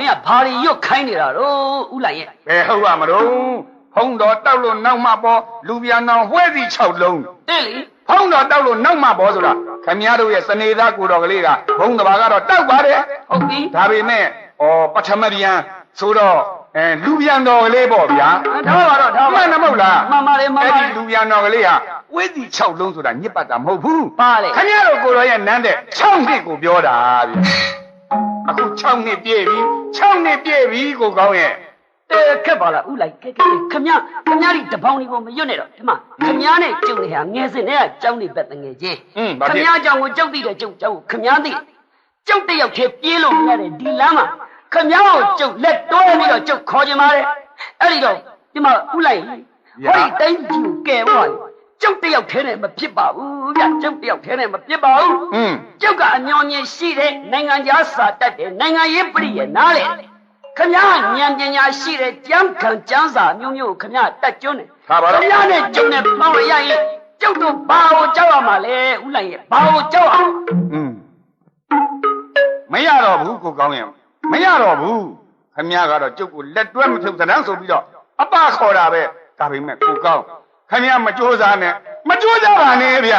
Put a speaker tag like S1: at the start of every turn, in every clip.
S1: 没呀，怕你又开你了喽，乌来耶。
S2: 哎，好啊，嘛喽，碰到道路闹马包，路边闹坏的臭龙。
S1: 对哩。
S2: 碰到道路闹马包是啦，看面都也是你那古道个哩个，碰到把个道把的。
S1: 好的。
S2: 他们呢，哦，不他妈的呀，说到路边闹个哩包呀。他们那么啦。
S1: 妈妈的妈妈。
S2: 路边闹个哩啊，坏的臭龙是啦，你把它冇铺。
S1: 罢了。
S2: 看面都古道也难的，唱的股票的。啊，我唱的别比，唱的别比个高耶。
S1: 看罢了，乌来，看面的这帮你我们有那了，什么？看面的就那样，俺是那样教你不等眼睛。看面讲我教的就教，看面的教的要贴边路那的地浪嘛，看面就来多那个就靠近嘛的，那里头什么乌来，我一等就给我，教的要贴那么皮包，呀，教的要贴那么皮包。这个娘娘写的，那俺家啥的，那俺也不理拿来。看呀，年年呀，写的讲看讲啥，牛看呀，得酒呢。看呀，呢酒呢，帮我养一，酒都把我叫啊嘛嘞，乌来也把我叫啊。
S2: 没呀了不，高人，没呀了不，看呀个了，就个来端木头在两手比较，阿爸考了呗，大平们不高，看呀没做啥呢，没做啥办呢边。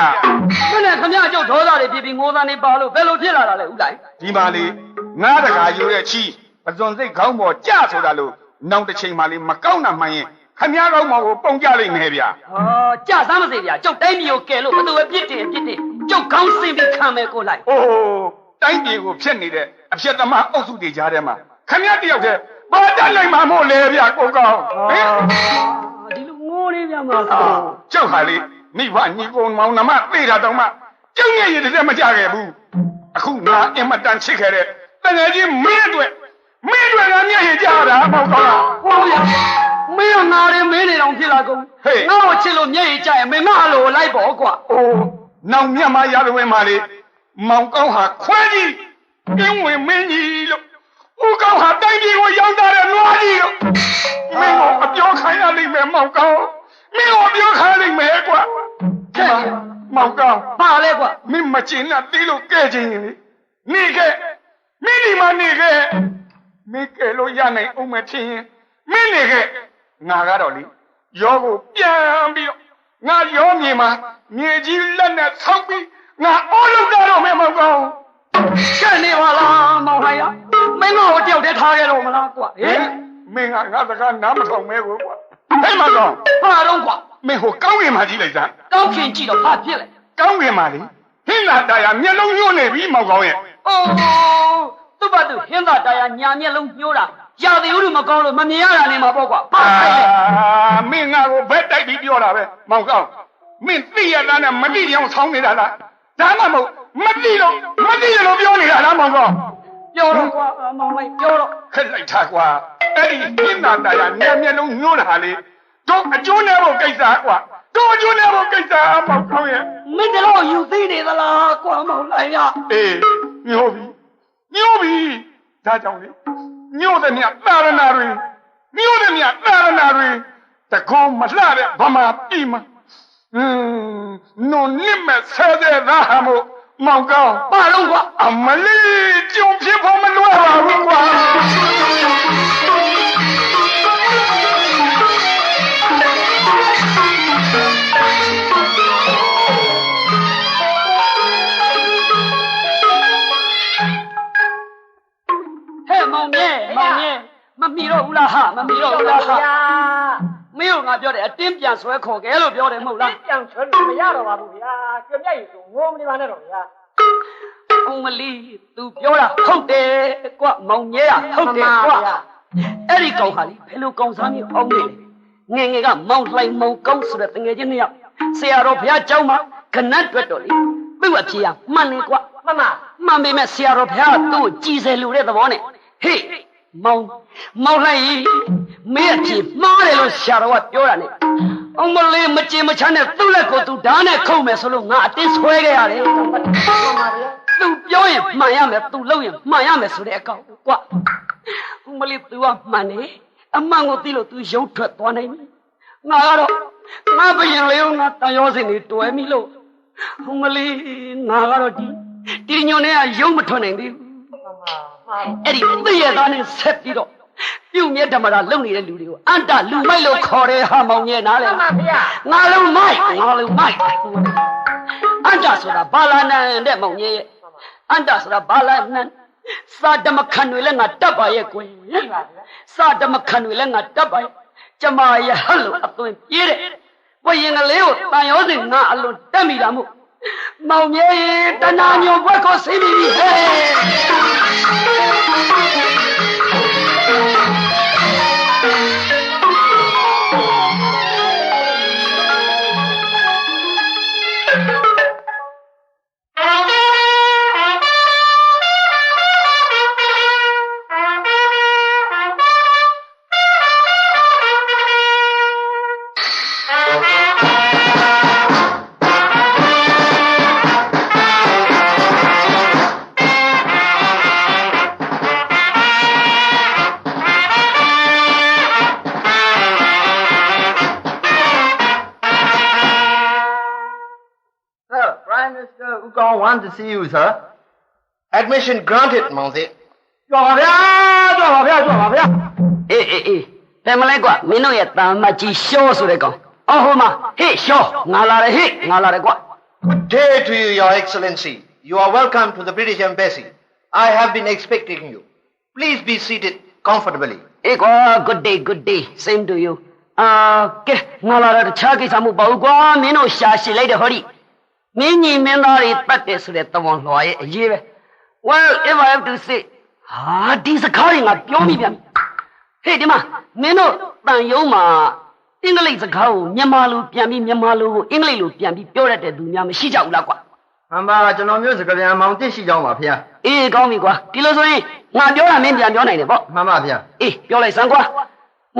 S1: 那呢，看呀就多大的比我那里把路白路撇了嘞，乌来。
S2: 地嘛哩，俺这个有点气。不总是搞么假出来喽，弄得起码哩没搞那么严，看面搞么我绑架哩没边。
S1: 哦，假啥么子呀？就代表给了，我都会别的，就刚身边看没过来。
S2: 哦，代表我骗你的，骗他妈欧洲的家的嘛，看面的要的，把咱来嘛么来边我讲。
S1: 你我那边嘛。
S2: 就海里，你话你讲毛那么对他懂吗？就你也得这么嫁给不？后那也没当起开的，但是你没对。没对人家也嫁的，报告了。
S1: 我呀，没有哪里没那种皮拉工。嘿，那我去了面也嫁，没拿路来报挂。
S2: 哦，那面嘛也是为嘛的？毛讲下快递，因为没你了。我讲下等于我养大了哪里了？没我表看呀里面毛讲，没我表看里面挂。毛讲，
S1: 哪来挂？
S2: 没没进啊，对了改进的，你个，没你嘛你个。没给了眼内我们听，没那个，俺个道理，要不变不了，俺要你嘛，年纪人的草逼，俺二路干了没毛高，
S1: 干你话啦，毛孩呀，没我掉在他给了我们拉挂，
S2: 没俺这个那么长没过挂，没毛高，
S1: 怕东挂，
S2: 没和高原嘛地来着，
S1: 高偏记了怕偏来，
S2: 高原嘛的，现在大家面龙有那比毛高原，
S1: 哦。都把都现在这样娘娘弄牛了，家里有那么高了，没面让你嘛包括，
S2: 啊，没俺我白带比掉了呗，毛高，没地呀那没地让操你了啦，咱们没地了，没地了表你了啦，毛高，
S1: 表了瓜，毛没表了，
S2: 很来差瓜，哎，现在大家娘娘弄牛了哩，就那不给啥瓜，就那不给啥毛高呀，
S1: 没得老有谁的啦，瓜毛来呀，
S2: 哎，牛逼。牛逼，咋讲的？牛的娘打了哪里？牛的娘打了哪里？这狗没拉的，爸妈逼嘛？弄你们车在那还么毛高？
S1: 马龙瓜，
S2: 俺们哩就皮婆们乱了瓜。
S1: 没米了啦哈，没米了啦哈。没有俺表的，点边说考给了表的没啦。
S3: 点全没呀了吧不呀？这面一种我们的玩那种呀。
S1: 我们里都表了，好的瓜毛年呀，好的瓜。哎，你讲下哩，陪路讲啥呢？好的，我个毛来毛讲出来，等下就那样。谁要不要走嘛？可能觉得哩，不我这样，慢点瓜。妈妹妹谁要不要都几岁路来的话呢？嘿。毛来没有钱，妈的都吓得我丢了呢。我们来没钱没钱的，都来个都当那口没说了，俺得吹个呀嘞。都表演慢样的，都老演慢样的说的高瓜。我们来都啊慢的，慢我对了都有出多呢。俺了，俺不行了，俺当要是你多米了。我们来俺了的，娘呢有没出来的？ အဲ့ဒီသိရသားနဲ့ဆက်ပြီးတော့ပြုတ်မြတ်ဓမ္မတာလုံနေတဲ့လူတွေကိုအန္တလူမိုက်လို့ခေါ်တဲ့ဟာမောင်မြဲနားလေ
S3: မှန်ပါဗျာ
S1: ငါလုံးမိုက်အန္တဆိုတာဘာလာနန်တဲ့မောင်မြဲရဲ့အန္တဆိုတာဘာလာနန်စာဓမ္မခံတွေလည်းငါတတ်ပါရဲ့ကွယ်စာဓမ္မခံတွေလည်းငါတတ်ပါရဲ့ကျမရဲ့ဟလို့အသွင်ပြေးတဲ့ဘွရင်ကလေးကိုတန်ရောစဉ်ငါအလွန်တက်မိတာမို့မောင်မြဲတနာညုံဘွက်ကိုဆင်းပြီးဟဲ့
S4: Ukong want to see you, sir.
S5: Admission granted, Mount.
S4: ကြွပါဗျာကြွပါဗျာကြွပါဗျာ
S1: အေးဘယ်မလဲကွာမင်းတို့ရဲ့တာမကြီးရှောဆိုတဲ့ကောင်အော်ဟိုမှာဟေ့ရှောငါလာတယ်ဟေ့ငါလာတယ်ကွာ
S5: Good day to you, Your Excellency. You are welcome to the British Embassy. I have been expecting you. Please be seated comfortably.
S1: အေးကွာ good day same to you ကဲငါလာတော့တခြားကိစ္စမဟုတ်ပါဘူးကွာမင်းတို့ရှာရှည်လိုက်တဲ့ဟောဒီမင်းညီမင်းသားတွေတတ်တယ်ဆိုတဲ့တဝန်လွှာရဲ့အရေးပဲ Well if I have to say ဟာဒီစကားတွေငါပြောမိပြန်ဟေ့ဒီမှာမင်းတို့တန်ယုံမှာအင်္ဂလိပ်စကားကိုမြန်မာလိုပြန်ပြီးမြန်မာလိုကိုအင်္ဂလိပ်လိုပြန်ပြီးပြောရတဲ့သူများမရှိကြဘူးလားကွာ
S4: မှန်ပါကျွန်တော်မျိုးစကားပြန်မောင်တစ်ရှိကြောင်းပါဗျာ
S1: အေးကောင်းပြီကွာဒီလိုဆိုရင်ငါပြောတာမင်းပြန်ပြောနိုင်တယ်ပေါ့
S4: မှန်ပါဗျာ
S1: အေးပြောလိုက်စမ်းကွာ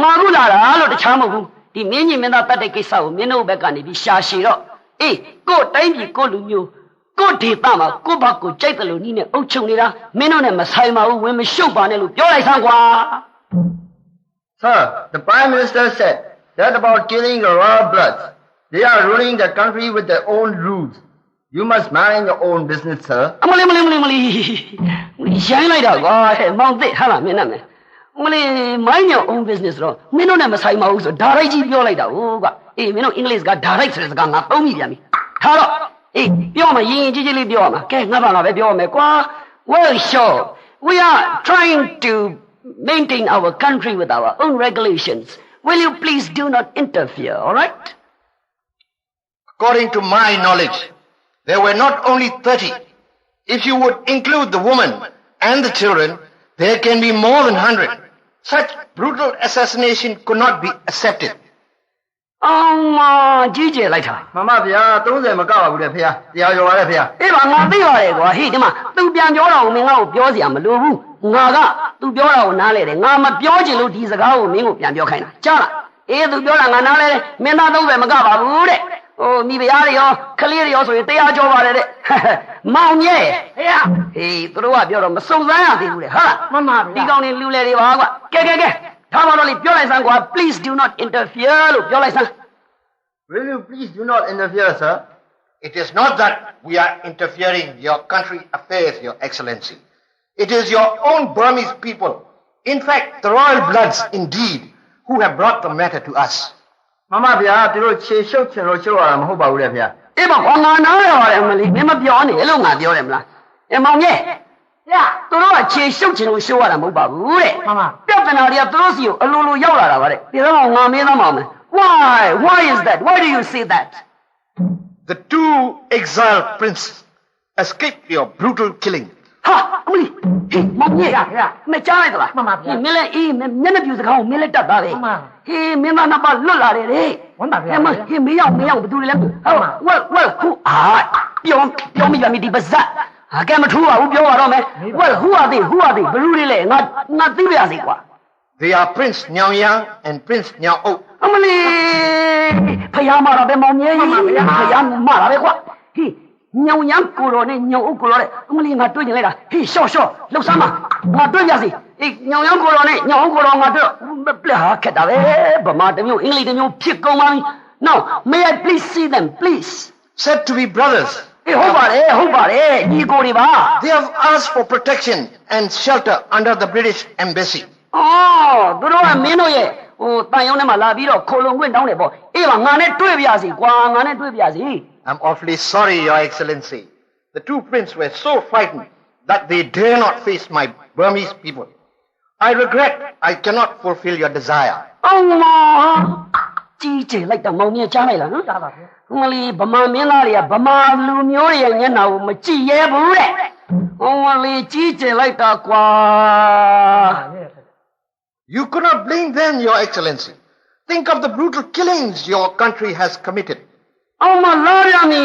S1: ငါခုလာတာလို့တခြားမဟုတ်ဘူးဒီမင်းကြီးမင်းသားတတ်တဲ့ကိစ္စကိုမင်းတို့ဘက်ကနေပြီးရှာရှည်တော့အေးကို့တိုင်းပြည်ကို့လူမျိုးကို့ဒေသမှာကို့ဘက်ကိုကြိုက်တယ်လို့နီးနဲ့အုပ်ချုပ်နေတာမင်းတို့နဲ့မဆိုင်ပါဘူးဝင်မရှုပ်ပါနဲ့လို့ပြောလိုက်စမ်းကွာ
S4: Sir, the Prime Minister said that about killing the royal bloods. They are ruling the country with their own rules. You must manage your own business, sir.
S1: အမလေးရိုင်းလိုက်တာကွာဟဲ့မောင်သိဟာလားမင်းနဲ့အမလေး mind your own business တော့မင်းတို့နဲ့မဆိုင်ပါဘူးဆိုဒါရိုက်ကြီးပြောလိုက်တာဟုတ်ကွာအေးမင်းတို့အင်္ဂလိပ်စကားဒါရိုက်ဆိုတဲ့စကားငါသုံးမိပြန်ပြီထားတော့အေးပြောမှရင်ကြီးကြီးလေးပြောရမှာကဲငါဘာငါပဲပြောရမယ်ကွာ Well sure we are trying to maintain our country with our own regulations will you please do not interfere all right
S5: According to my knowledge, there were not only 30. If you would include the woman and the children, there can be more than 100. Such brutal assassination could not be accepted.
S1: ကြီးကျယ်လိုက်တာ
S4: မှန်ပါဗျာ30မကောက်ပါဘူးလေဖေဟာတရားရောပါလေဖေဟာ
S1: အေးပါငါသိပါတယ်ကွာဟေ့ဒီမှာ तू ပြန်ပြောတာကိုမင်းငါ့ကိုပြောစရာမလိုဘူးငါက तू ပြောတာကိုနားလဲတယ်ငါမပြောချင်လို့ဒီစကားကိုမင်းကိုပြန်ပြောခိုင်းတာကြားလားအေး तू ပြောတာငါနားလဲတယ်မင်းသား30မကပါဘူးတဲ့ဟိုမိဖုရားတွေရောခလေးတွေရောဆိုရင်တရားကျော်ပါတယ်တဲ့မောင်မြဲဟေးဟေးသူတို့ကပြောတော့မစုံစမ်းရသေးဘူးတဲ့ဟုတ်လား
S3: မှန်ပါဗျာ
S1: ဒီကောင်တွေလူလေတွေပါကွာကဲထားပါတော့လေပြောလိုက်စမ်းကွာ please do not interfere လို့ပြောလိုက်စမ်း
S4: Will you please do not interfere, sir?
S5: It is not that we are interfering in your country affairs, Your Excellency. It is your own Burmese people, in fact, the royal bloods indeed, who have brought the matter to us.
S4: မှန်ပါဗျာသူတို့ခြေရှုပ်ချင်လို့ရှုပ်ရတာမဟုတ်ပါဘူးလေဖေဟာ
S1: အေးပါကွာငါနားရပါတယ်မလေးမင်းမပြောနဲ့လို့ငါပြောတယ်မလားအေးမောင်မြဲ
S3: ဗျာ
S1: သူတို့ကခြေရှုပ်ချင်လို့ရှုပ်ရတာမဟုတ်ပါဘူးတဲ့
S3: မှန်ပါ
S1: ပြဿနာတွေကသူတို့စီကိုအလိုလိုရောက်လာတာပါတဲ့ဒီတော့ငါမင်းသားမောင်မယ် why is that why do you say that
S5: The two exiled princes escaped your brutal killing.
S1: ဟာအမလီဟေးမောင်မြဲမကြားလိုက်သလား
S3: မှန်ပါဗျာ
S1: မင်းလည်းအေးမျက်နှာပြူစကားကိုမင်းလည်းတတ်တာပဲ
S3: မှန်ပါ
S1: ဟေးမင်းသားနှစ်ပါးလွတ်လာတယ်တဲ့
S3: ဝမ်းသာဗျာ
S1: ဟေးမင်းရောက်ဘယ်သူတွေလဲဟုတ် well who ပြောမိပါမိဒီပါဇက်ကဲမထူးပါဘူးပြောပါတော့မယ် well who are they ဘယ်သူတွေလဲငါသိပါရစေကွာ
S5: They are Prince Nyao Yang and Prince Nyao Ok.
S1: အမလေးဖယားမာတာပဲမောင်မြဲကြီးဖယားမာတာပဲကွာဟေးညောင်ရမ်းကိုတော်နဲ့ညောင်အုပ်ကိုတော်နဲ့အမလေးငါတွေ့ကျင်လိုက်တာဟေးရှော့လှုပ်ဆမ်းပါငါတွေ့ပြစီအေးညောင်ရမ်းကိုတော်နဲ့ညောင်အုပ်ကိုတော်ငါတွေ့ပြဟာခက်တာပဲဗမာတစ်မျိုးအင်္ဂလိပ်တစ်မျိုးဖြစ်ကုန်ပါပြီ Now may I please see them please
S5: Said to be brothers,
S1: ဟုတ်ပါတယ်ညီကိုတွေပါ
S5: They have asked for protection and shelter under the British embassy.
S1: သူတို့ကမင်းတို့ရဲ့တန်ရုံးထဲမှာလာပြီးတော့ခိုလုံခွင့်တောင်းတယ်ပေါ့အေးပါငါနဲ့တွေ့ပြစီကွာငါနဲ့တွေ့ပြစီ
S5: I'm awfully sorry, Your Excellency. The two princes were so frightened that they dare not face my Burmese people. I regret I cannot fulfill your desire.
S1: ကြီးကျယ်လိုက်တာမောင်မြတ်ကြားလိုက်လားနော်ကြားပါဗျာမလီဗမာမင်းသားတွေကဗမာလူမျိုးတွေရဲ့မျက်နှာကိုမကြည့်ရဲဘူးတဲ့မလီကြီးကျယ်လိုက်တာကွာ
S5: You could not blame them, Your Excellency. Think of the brutal killings your country has committed.
S1: အောင်မလာရမီ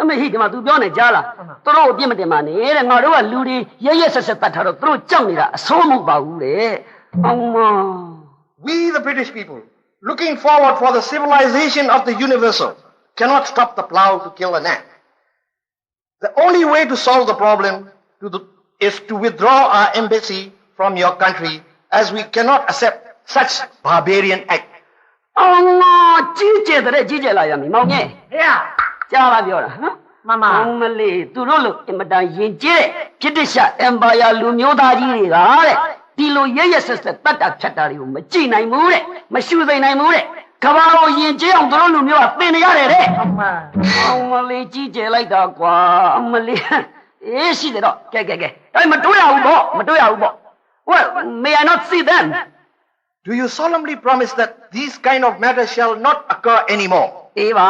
S1: အမေဟိဒီမှာ तू ပြောနေကြားလားသူတို့အပြစ်မတင်ပါနဲ့တဲ့ငါတို့ကလူတွေရဲရဲဆက်ဆက်တတ်ထားတော့သူတို့ကြောက်နေတာအဆိုးမဟုတ်ပါဘူးတဲ့အောင်မ
S5: We, the British people, looking forward for the civilization of the universal, cannot stop the plow to kill an ant. The only way to solve the problem is to withdraw our embassy from your country, as we cannot accept such barbarian act.
S1: အောင်မကြီးကျယ်တဲ့ကြီးကျယ်လာရမီမောင်မြတ်
S3: ဖေရ
S1: ကြားလားပြောတာဟမ်
S3: မမ
S1: အောင်မလေးသူတို့လိုအင်မတန်ရင်ကျဲပြစ်တရှအမ်ပါယာလူမျိုးသားကြီးတွေကတဲ့ဒီလိုရဲရဲဆက်ဆက်တတ်တာဖြတ်တာတွေကိုမကြည့်နိုင်ဘူးတဲ့မရှုသိနိုင်ဘူးတဲ့ကဘာကိုရင်ကျဲအောင်သူတို့လူမျိုးကသင်နေရတယ်တဲ့
S3: အမ
S1: အောင်မလေးကြီးကျယ်လိုက်တာကွာအမလေးအေးရှိတယ်တော့ကဲအဲ့မတွေ့ရဘူးပေါ့ Well may I not see them
S5: Do you solemnly promise that these kind of matters shall not occur anymore?
S1: အေးပါ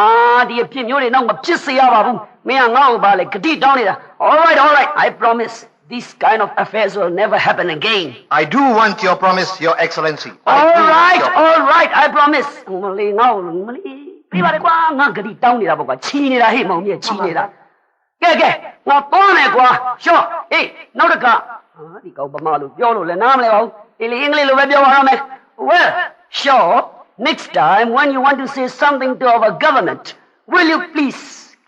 S1: ဒီအဖြစ်မျိုးတွေတော့မဖြစ်စေရပါဘူးမင်းကငါ့ကိုပါလေဂတိတောင်းနေတာ All right I promise this kind of affairs will never happen again
S5: I do want your promise, Your Excellency.
S1: All right I promise မလေးငါ့ကိုမလေးပြပါလေကွာငါဂတိတောင်းနေတာပေါ့ကွာချီနေတာဟဲ့မောင်မြတ်ချီနေတာကဲငါသွားမယ်ကွာရှော့အေးနောက်တစ်ခါဒီကောင်ဗမာလို့ပြောလို့လည်းနားမလဲပါဘူးဒီလေအင်္ဂလိပ်လိုပဲပြောပါရမယ် Well sure next time when you want to say something to our government will you please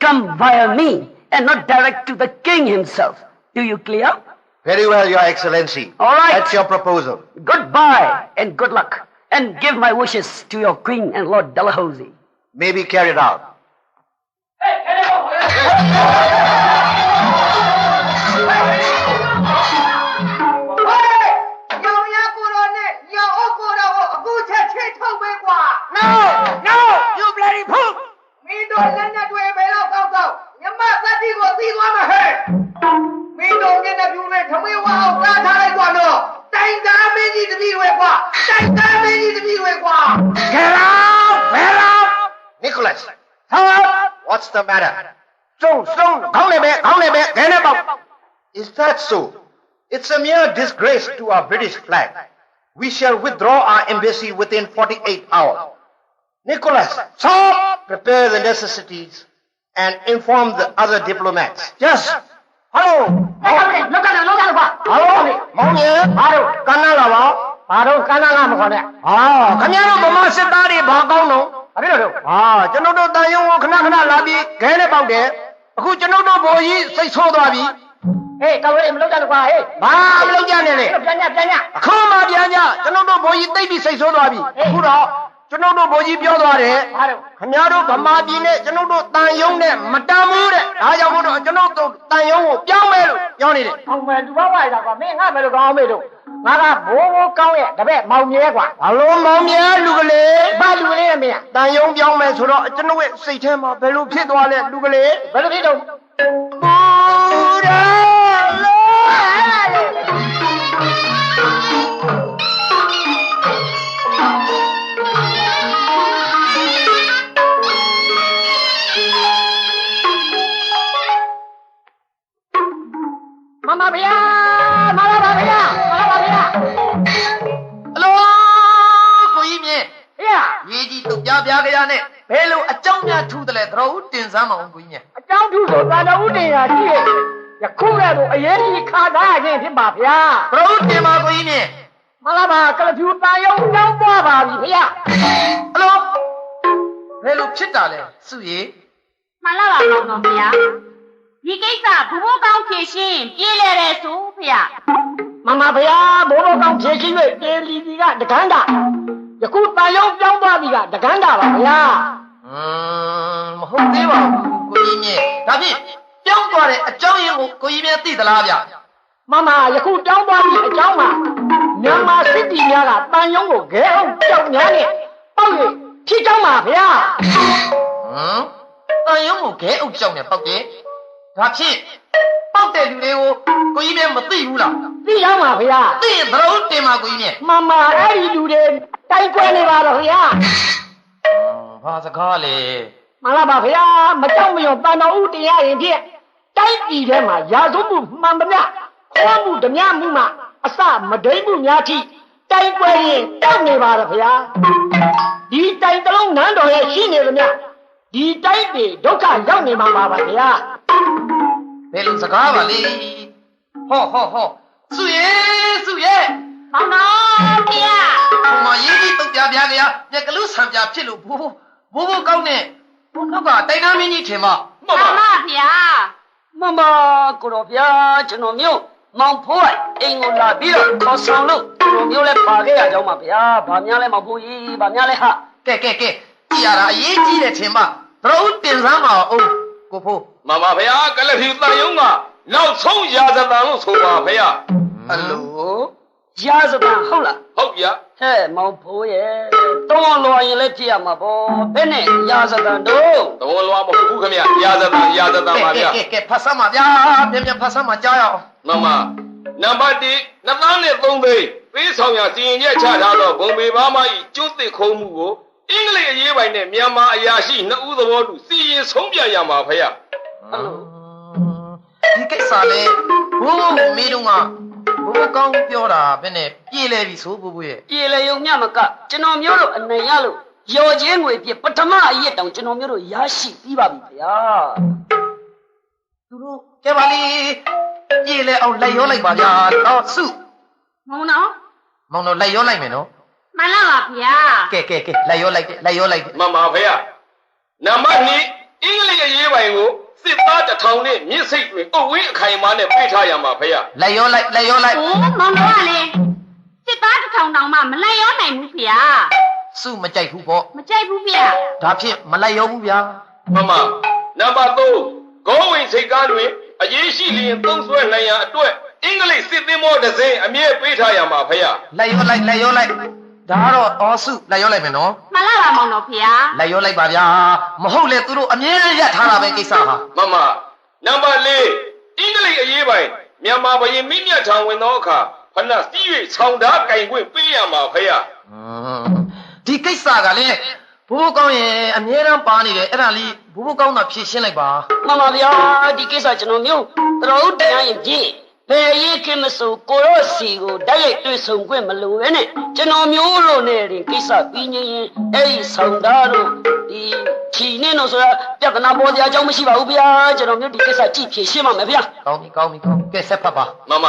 S1: come via me and not direct to the king himself do you clear
S5: Very well, Your Excellency.
S1: All right.
S5: That's your proposal.
S1: Goodbye and good luck and give my wishes to your queen and Lord Dalhousie
S5: May be carried out. Nicholas, what's the matter? Is that so? It's a mere disgrace to our British flag. We shall withdraw our embassy within 48 hours. Nicholas, prepare the necessities and inform the other diplomats.
S3: Yes. Hello.
S1: လောက်ကကွာ
S3: Hello. မောင်ကြီးဘာလို့ကန်းလာပါဘာလို့ကန်းလာမခေါ်နဲ့ခင်ဗျားတို့ဗမာစစ်သားတွေဘာကောင်းတော့ဘာဖြစ်လို့ကျွန်တော်တို့တန်ယုံကိုခဏလာပြီးခဲနဲ့ပေါက်တယ်အခုကျွန်တော်တို့ဘိုးကြီးစိတ်ဆိုးသွားပြီဟေးကောင်းလေးမလုပ်ကြလို့ကွာဟေးဘာမလုပ်ကြနဲ့လေပြန်ညအခုမှပြန်ညကျွန်တော်တို့ဘိုးကြီးသိပြီးစိတ်ဆိုးသွားပြီအခုတော့ကျွန်တော်တို့ဘိုးကြီးပြောသွားတယ်ခင်ဗျားတို့ဗမာပြည်နဲ့ကျွန်တော်တို့တန်ယုံနဲ့မတန်ဘူးတဲ့ဒါကြောင့်မို့တော့ကျွန်တော်တို့တန်ယုံကိုပြောင်းမယ်လို့ပြောနေတယ်အောင်မယ်သူဘာဝိုက်တာကွာမင်းငါမယ်လို့ကောင်းအောင်မေးတော့ငါကဘိုးကောင်းရဲ့တပည့်မောင်မြဲကွာဘာလို့မောင်မြဲလူကလေးဘာလူကလေးလဲမင်းတန်ယုံပြောင်းမယ်ဆိုတော့ကျွန်တော်ရဲ့စိတ်ထဲမှာဘယ်လိုဖြစ်သွားလဲလူကလေးဘယ်လိုဖြစ်တော့ဘူရာမမဗျာမလာပါဗျာဟလိုကိုကြီးမြင့်ရေးကြီးတုတ်ပြကြရနဲ့ဘယ်လိုအကြောင်းများထူးတယ်လဲသတော်ဦးတင်စမ်းမအောင်ကိုကြီးမြင့်အကြောင်းထူးဆိုတာတော်ဦးတင်ရရှိရဲ့ယခုလည်းတော့အရေးကြီးခါသားခြင်းဖြစ်ပါဗျာသတော်ဦးတင်ပါကိုကြီးမြင့်မလာပါကလဖြူတန်ယုံကြောင်းသွားပါပြီဗျာဟလိုဘယ်လိုဖြစ်တာလဲစုရည်မှန်လားပါကောင်းတော်ဗျာဒီကိစ္စဘူဘိုးကောင်းဖြည့်ရှင်းပြေးလဲတဲ့ဆိုဖေမမဗျာဘိုးဘိုးကောင်းဖြည့်ရှင်း၍တေလီကြီးကတကန်းတာယခုတန်ယုံပြောင်းသွားပြီကတကန်းတာပါဗျာမဟုတ်သေးပါဘူးကိုကြီးမြင့်ဒါဖြင့်
S5: ပြောင်းသွားတဲ့အကြောင်းရင်းကိုကိုကြီးများသိသလားဗျ
S3: မမယခုတောင်းသွားပြီအကြောင်းမှာမြန်မာစစ်တီများကတန်ယုံကိုခဲအောင်ကြောက်များနဲ့ပေါ့ရဖြစ်ကြောင်းပါဗျာ
S5: တန်ရုံကိုခဲအုပ်ကြောက်နေပောက်တယ်ဒါဖြင့်ပောက်တဲ့လူတွေကိုကိုကြီးများမသိဘူးလား
S3: သိကြောင်းပါဗျာ
S5: သိရင်ဘယ်လိုတင်မှာကိုကြီးများ
S3: မမအဲ့ဒီလူတွေတိုက်ပွဲနေပါတော့ဗျာ
S5: ဘာစကားလဲ
S3: မှန်လားပါဗျာမကြောက်မရွံတန်တော်ဦးတရားရင်ဖြင့်တိုက်ပြည်ထဲမှာရာဇဝမှုမှန်ပါဗျာခေါ်မှုဓမြမှုမှာအစမဒိမ့်မှုများထိတိုက်ပွဲရင်တောက်နေပါတော့ဗျာဒီတိုက်တလုံးနန်းတော်ရဲ့ရှိနေသမျှဒီတိုက်တွေဒုက္ခရောက်နေမှာပါဗျာ
S5: ဘယ်လိုစကားပါလဲဟောစုရဲ့
S3: မောင်တော်ဗျာ
S5: ဟိုမှာရေးကြီးတုတ်ပြပြကြရပြက်ကလူဆံပြဖြစ်လို့ဘိုးကောင်းနဲ့ဘိုးနောက်ကတိုင်နာမင်းကြီးထင်မ
S1: မမကိုတော်ဗျာကျွန်တော်မျိုးမောင်ဖိုးအိမ်ကိုလာပြီးတော့ခေါ်ဆောင်လို့ကျွန်တော်မျိုးလည်းပါခဲ့ရကြောင်းပါဗျာဗာများလဲမောင်ဖိုးကြီးဗာများလဲဟာ
S5: ကဲကြည့်ရတာအရေးကြီးတယ်ထင်မတို့တင်စမ်းပါအောင်ကိုဖိုး
S2: မမဖေဟာကလဖြူတန်ယုံကနောက်ဆုံးရာဇသံလို့ဆိုပါဖေဟာ
S5: အလို
S1: ရာဇပန်ဟုတ်လား
S2: ဟုတ်ဗျာ
S1: ဟဲ့မောင်ဖိုးရဲ့တောင်းလွာရင်လည်းဖြစ်ရမှာပေါ့ဘယ်နဲ့ရာဇပန်တို့
S2: တော်လွားမဟုတ်ဘူးခင်ဗျရာဇသံပါဗျာ
S5: ကဲဖတ်စမ်းပါဗျာပြန်ဖတ်စမ်းပါကြားရအောင်
S2: မမနံပါတ်1 2 3 သိန်းပေးဆောင်ရစီရင်ချက်ချထားသောဘုံပေပါမ၏ကျွတ်သစ်ခုံးမှုကိုအင်္ဂလိပ်အရေးပိုင်းနဲ့မြန်မာအရာရှိ2ဦးသဘောတူစီရင်ဆုံးဖြတ်ရမှာဖေဟာ
S5: ဒီကိစ္စလဲဘိုးမေးတော့ကဘိုးကောင်းပြောတာဘယ်နဲ့ပြေးလဲပြီဆိုဘိုးရဲ့
S1: ပြေလေယုံမြမကကျွန်တော်မျိုးတို့အနေရလို့ရော်ချင်းငွေပြပထမအရက်တောင်ကျွန်တော်မျိုးတို့ရရှိပြီးပါပြီဗျာ
S5: သူတို့ကဲပါလေပြေးလဲအောင်လက်ရောလိုက်ပါဗျာတော့စု
S6: မောင်နော်
S5: မောင်တို့လက်ရောလိုက်မယ်နော်
S6: မှန်လားပါဗျာ
S5: ကဲလက်ရောလိုက်တယ်
S2: မမဖေဟာနံပါတ်2အင်္ဂလိပ်အရေးပိုင်းကိုစစ်သား1000နဲ့မြစ်စိတ်တွေအုပ်ဝင်းအခိုင်အမာနဲ့ပေးထားရမှာဖေဟာ
S5: လက်ရောလိုက်
S6: အိုးမောင်တော်ကလေစစ်သားတစ်ထောင်တောင်မှမလိုက်ရောနိုင်ဘူးဗျာ
S5: စုမကြိုက်ဘူးပေါ့
S6: မကြိုက်ဘူးဗျာ
S5: ဒါဖြင့်မလိုက်ရောဘူးဗျာ
S2: မမနံပါတ်3ဂေါဝင်စိတ်ကားတွင်အရေးရှိလျင်သုံးဆွဲနိုင်ရန်အတွက်အင်္ဂလိပ်စစ်သင်္ဘောတစ်စင်းအမြဲပေးထားရမှာဖေဟာ
S5: လက်ရောလိုက်ဒါကတော့အော်စုလက်ရောလိုက်မယ်နော်
S6: မှန်လားပါမောင်တော်ဗျာ
S5: လက်ရောလိုက်ပါဗျာမဟုတ်လေသူတို့အမြဲရက်ထားတာပဲကိစ္စဟာ
S2: မမနံပါတ်4အင်္ဂလိပ်အရေးပိုင်းမြန်မာဘရင်မိမြတ်ထောင်ဝင်သောအခါဖဏစီး၍ဆောင်းဓာတ်ကင်ခွင့်ပေးရမှာဖေဟာ
S5: ဒီကိစ္စကလည်းဘိုးကောင်းရဲ့အမြဲတမ်းပါနေတယ်အဲ့ဒါလေးဘိုးကောင်းသာဖြေရှင်းလိုက်ပါ
S1: မှန်ပါဗျာဒီကိစ္စကျွန်တော်မျိုးတော်ဦးတရားရင်ဖြင့်ဘယ်ရေးကင်းမဆိုကိုရော့စီကိုတိုက်ရိုက်တွေ့ဆုံခွင့်မလိုပဲနဲ့ကျွန်တော်မျိုးလို့နဲ့ရင်ကိစ္စပြီးငင်းအဲ့ဒီဆောင်သားတို့ဒီချီနေလို့ဆိုတာပြဿနာပေါ်စရာအကြောင်းမရှိပါဘူးဗျာကျွန်တော်မျိုးဒီကိစ္စကြည့်ဖြေရှင်းပါမယ်ဗျာ
S5: ကောင်းပြီကဲဆက်ဖတ်ပါ
S2: မမ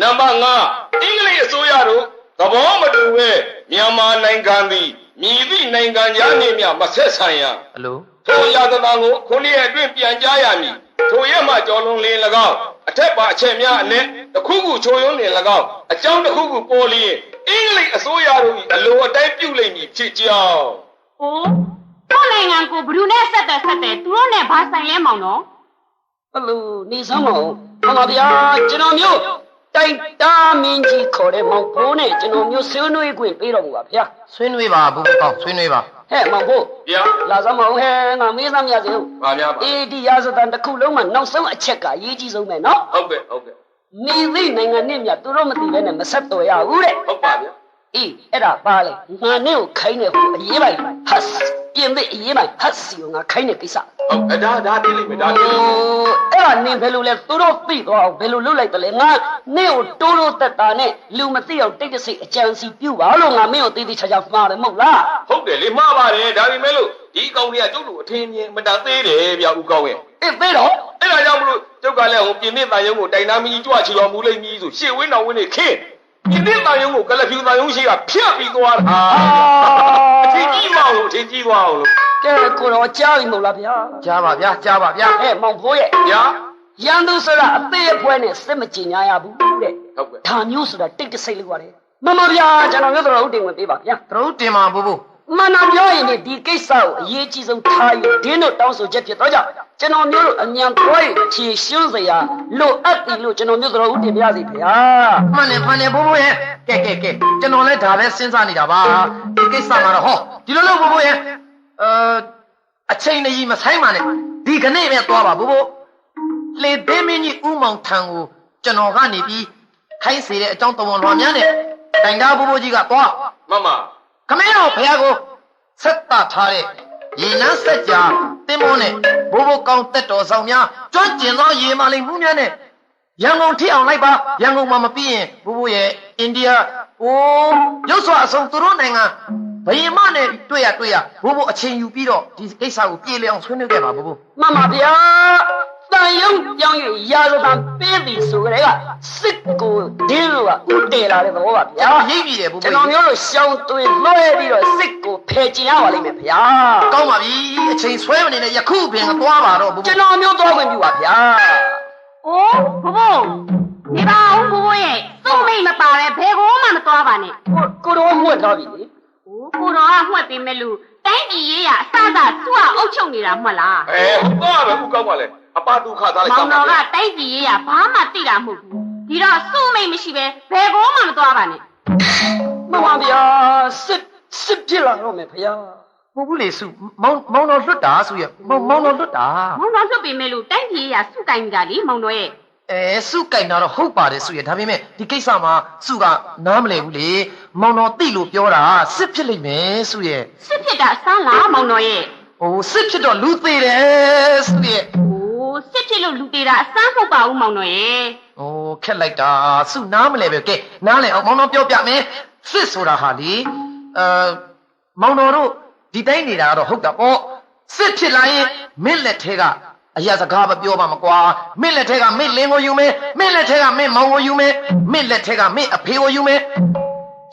S2: နံပါတ်5အင်္ဂလိပ်အစိုးရတို့သဘောမတူပဲမြန်မာနိုင်ငံသည်မြည်သည့်နိုင်ငံသားနှင့်မျှမဆက်ဆံရ
S5: အလို
S2: ထိုရာဇသံကိုခုနှစ်ရက်အတွင်းပြန်ကြားရမည်ထိုရက်မှကြော်လွန်လင်း၎င်းအထက်ပါအချက်များအနက်တစ်ခုခုချိုးယွန်းလင်း၎င်းအကြောင်းတစ်ခုခုပေါ်လျင်အင်္ဂလိပ်အစိုးရတို့၏အလိုအတိုင်းပြုလိမ့်မည်ဖြစ်ကြောင်း
S6: အိုးတို့နိုင်ငံကိုဘယ်သူနဲ့ဆက်တယ်သူတို့နဲ့ဘာဆိုင်လဲမောင်တော်
S1: အဲ့လိုနေစမ်းမအောင်မှန်ပါဗျာကျွန်တော်မျိုးတိုက်တာမင်းကြီးခေါ်တဲ့မောင်ဖိုးနဲ့ကျွန်တော်မျိုးဆွေးနွေးခွင့်ပေးတော်မူပါဗျာ
S5: ဆွေးနွေးပါဘိုးကောင်းဆွေးနွေးပါ
S1: ဟဲ့မောင်ဖိုး
S2: ဗျာ
S1: လာစမ်းမအောင်ဟဲ့ငါမေးစမ်းမြစေဦး
S2: ပါဗျာပါ
S1: အေးဒီရာဇသံတစ်ခုလုံးမှာနောက်ဆုံးအချက်ကအရေးကြီးဆုံးပဲနော်
S2: ဟုတ်ကဲ့
S1: မိသည့်နိုင်ငံနဲ့မြသူတို့မသိဘဲနဲ့မဆက်တော်ရဘူးတဲ့
S2: ဟုတ်ပါဗျာ
S1: အေးအဲ့ဒါပါလေငါနဲ့ကိုခိုင်းနေဟိုအရေးပိုင်ဟတ်ပြင်သည့်အရေးပိုင်ဟတ်စီကိုငါခိုင်းနေကိစ္စ
S2: ဟုတ်ဒါသိလိမ့်မယ်ဒါသိလိမ့်မယ်
S1: အဲ့ဒါနင်ဘယ်လိုလဲသူတို့သိသွားအောင်ဘယ်လိုလုပ်လိုက်တယ်လဲငါနင့်ကိုတိုးတက်တာနဲ့လူမသိအောင်တိတ်တဆိတ်အကြံစီပြုပါလို့ငါမင်းကိုတေးသေးချာချာမှားတယ်မဟုတ်လား
S2: ဟုတ်တယ်လေမှားပါတယ်ဒါပေမဲ့လို့ဒီအကောင်တွေကကျုပ်တို့အထင်မြင်မတန်သေးတယ်ဗျာဦးကောင်းရဲ့
S1: အေးသေးတော့
S2: အဲ့ဒါကြောင့်မလို့ကျုပ်ကလည်းဟိုပြင်သစ်တန်ယုံကိုတိုင်နာမီကြွချီတော်မူလိမ့်မည်ဆိုရှေ့ဝင်းတော်ဝင်းနေခင်းပြင်သစ်တန်ယုံကိုကလဖြူတန်ယုံရှိကဖြတ်ပြီးသွားတာအထင်ကြီးသွားအောင်လို့
S1: ကဲကိုတော့ကြားပြီမဟုတ်လားဗျာ
S5: ကြားပါဗျာ
S1: ဟဲ့မောင်ဖိုးရဲ့
S2: ဗျာ
S1: ရန်သူဆိုတာအသေးအဖွဲနဲ့စစ်မကြင်ညာရဘူးတဲ့
S2: ဟုတ်ကဲ့
S1: ဒါမျိုးဆိုတာတိတ်တဆိတ်လို့ရတယ်မမဗျာကျွန်တော်မျိုးတော်ဦးတင်ဝင်ပေးပါဗျာ
S5: တို့တင်ပါဘိုး
S1: မှန်တော့ပြောရင်ဒီကိစ္စကိုအရေးကြီးဆုံးထားယူဒင်းတို့တောင်းဆိုချက်ဖြစ်တော့ကြောင့်ကျွန်တော်မျိုးတို့အញ្ញံပွဲဖြည့်ရှင်းစရာလိုအပ်တယ်လို့ကျွန်တော်မျိုးသတော်ဦးတင်ပြစီဖေဟာ
S3: မှန်တယ်ဘိုးဘိုးရဲ့ကဲကျွန်တော်လည်းဒါပဲစဉ်းစားနေတာပါဒီကိစ္စမှာတော့ဟောဒီလိုလို့ဘိုးဘိုးရဲ့အချိန်ကြီးမဆိုင်ပါနဲ့ဒီကနေ့ပဲသွားပါဘိုးဘိုးလေသိမင်းကြီးဥမောင်ထံကိုကျွန်တော်ကနေပြီးခိုင်းစေတဲ့အကြောင်းတော်ဝန်လွှာများနဲ့တိုင်တာဘိုးဘိုးကြီးကသွား
S2: မမ
S3: ခမင်းတော်ဘုရားကိုဆက်တာထားတဲ့ရေနန်းဆက်ကြာတင်းမောနဲ့ဘိုးဘိုးကောင်းတက်တော်ဆောင်များကျွမ်းကျင်သောရေမာလိမ်မှုများနဲ့ရန်ကုန်ထိအောင်လိုက်ပါရန်ကုန်မှာမပြီးရင်ဘိုးဘိုးရဲ့အိန္ဒိယရုပ်စွာအဆုံးသူတို့နိုင်ငံဘယင်မနဲ့တွေ့ရဘိုးဘိုးအချိန်ယူပြီးတော့ဒီကိစ္စကိုပြေလည်အောင်ဆွေးနွေးခဲ့ပါဘိုးဘိုး
S1: မှန်ပါဗျာတန်ယုံပြောင်း၍ရာဇသံပေးပြီဆိုကြတဲ့ကစစ်ကိုဒင်းလို့ကဥတည်လာတဲ့သဘောပါဗျာ
S3: ရိပ်ပြီတယ်ဘိုးဘိုး
S1: ကျွန်တော်မျိုးတို့ရှောင်းသွင်းလွှဲပြီးတော့စစ်ကိုဖယ်ကျင်ရပါလိမ့်မယ်ဗျာ
S3: ကောင်းပါပြီအချိန်ဆွဲမနေနဲ့ယခုပင်သွားပါတော့ဘိုးဘိုး
S1: ကျွန်တော်မျိုးသွားခွင့်ပြုပါဗျာ
S6: အိုးဘဘနေပါဦးဘဘရဲ့စုံမိတ်မပါပဲဘယ်ကိုမှမသွားပါနဲ့
S1: ကိုတော်မွတ်ထားပြီလေ
S6: အိုးကိုတော်ကမှွက်ပေးမဲ့လို့တိုင်းပြည်ရေးရအစသာသူ့အုပ်ချုပ်နေတာမှတ်လား
S2: တော့ပဲဦးကောင်းပါလေအပါဒုက္ခသားလိုက်
S6: မောင်တော်ကတိုင်းပြည်ရေးရဘာမှသိတာမဟုတ်ဘူးဒီတော့စုံမိတ်မရှိပဲဘယ်ကိုမှမသွားပါနဲ့
S1: မှန်ပါဗျာစစ်ဖြစ်လာတော့မယ်ဗျာ
S3: ဘိုးဘိုးလေစုမောင်တော်လွတ်တာစုရဲ့မောင်တော်လွတ်တာ
S6: မောင်တော်လွတ်ပေးမဲ့လို့တိုင်းပြည်ရေးရစုကိုင်းနေတာလေမောင်တော်ရဲ့
S3: စုကင်တာတော့ဟုတ်ပါတယ်စုရဲ့ဒါပေမဲ့ဒီကိစ္စမှာစုကနားမလည်ဘူးလေမောင်တော်သိလို့ပြောတာစစ်ဖြစ်လိမ့်မယ်စုရဲ့
S6: စစ်ဖြစ်တာအဆန်းလားမောင်တော်ရဲ့
S3: စစ်ဖြစ်တော့လူသေးတယ်စုရဲ့
S6: အိုးစစ်ဖြစ်လို့လူသေးတာအဆန်းမဟုတ်ပါဘူးမောင်တော်ရဲ့
S3: ခက်လိုက်တာစုနားမလဲပဲကဲနားလဲအောင်မောင်တော်ပြောပြမယ်စစ်ဆိုတာဟာလေမောင်တော်တို့ဒီတိုင်းနေတာကတော့ဟုတ်တာပေါ့စစ်ဖြစ်လာရင်မင်းလက်ထဲကအရာစကားမပြောပါမကွာမင်းလက်ထဲကမင်းလင်းကိုယူမယ်မင်းလက်ထဲကမင်းမောင်ကိုယူမယ်မင်းလက်ထဲကမင်းအဖေကိုယူမယ်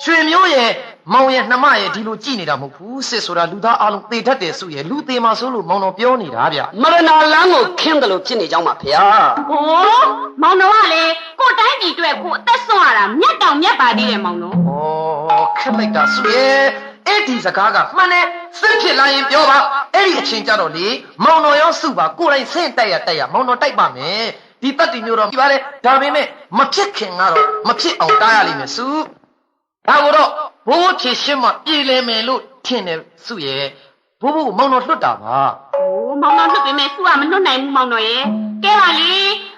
S3: ရွှေမျိုးရဲ့မောင်ရဲ့နှမရဲ့ဒီလိုကြည်နေတာမဟုတ်ဘူးစစ်ဆိုတာလူသားအလုံးသေတတ်တယ်စုရဲ့လူသေးမှဆိုလို့မောင်တော်ပြောနေတာဗျ
S1: မရဏလမ်းကိုခင်းတယ်လို့ဖြစ်နေကြောင်းပါဗျာ
S6: ဟိုးမောင်တော်ကလေကိုတိုင်းပြည်အတွက်ကိုအသက်ဆွမ်းရတာမြတ်တောင်မြတ်ပါသေးတယ်မောင်တော်
S3: ခက်လိုက်တာစုရဲ့အဲ့ဒီစကားကမှန်တယ်စစ်ဖြစ်လာရင်ပြောပါအဲ့ဒီအချိန်ကြတော့လေမောင်တော်ရောစုပါကိုယ်တိုင်ဆင့်တိုက်ရမောင်တော်တိုက်ပါမယ်ဒီတတ်တီမျိုးတော့ပြပါတယ်ဒါပေမဲ့မဖြစ်ခင်ကတော့မဖြစ်အောင်တားရလိမ့်မယ်စုဒါကိုတော့ဘိုးဖြည့်ရှင်းမှပြည်လည်မယ်လို့ထင်တယ်စုရဲ့ဘိုးမောင်တော်လွတ်တာပါ
S6: ။အိုးမောင်တော်လွတ်ပေမဲ့သူကမလွတ်နိုင်ဘူးမောင်တော်ရဲ့။ကဲပါလေ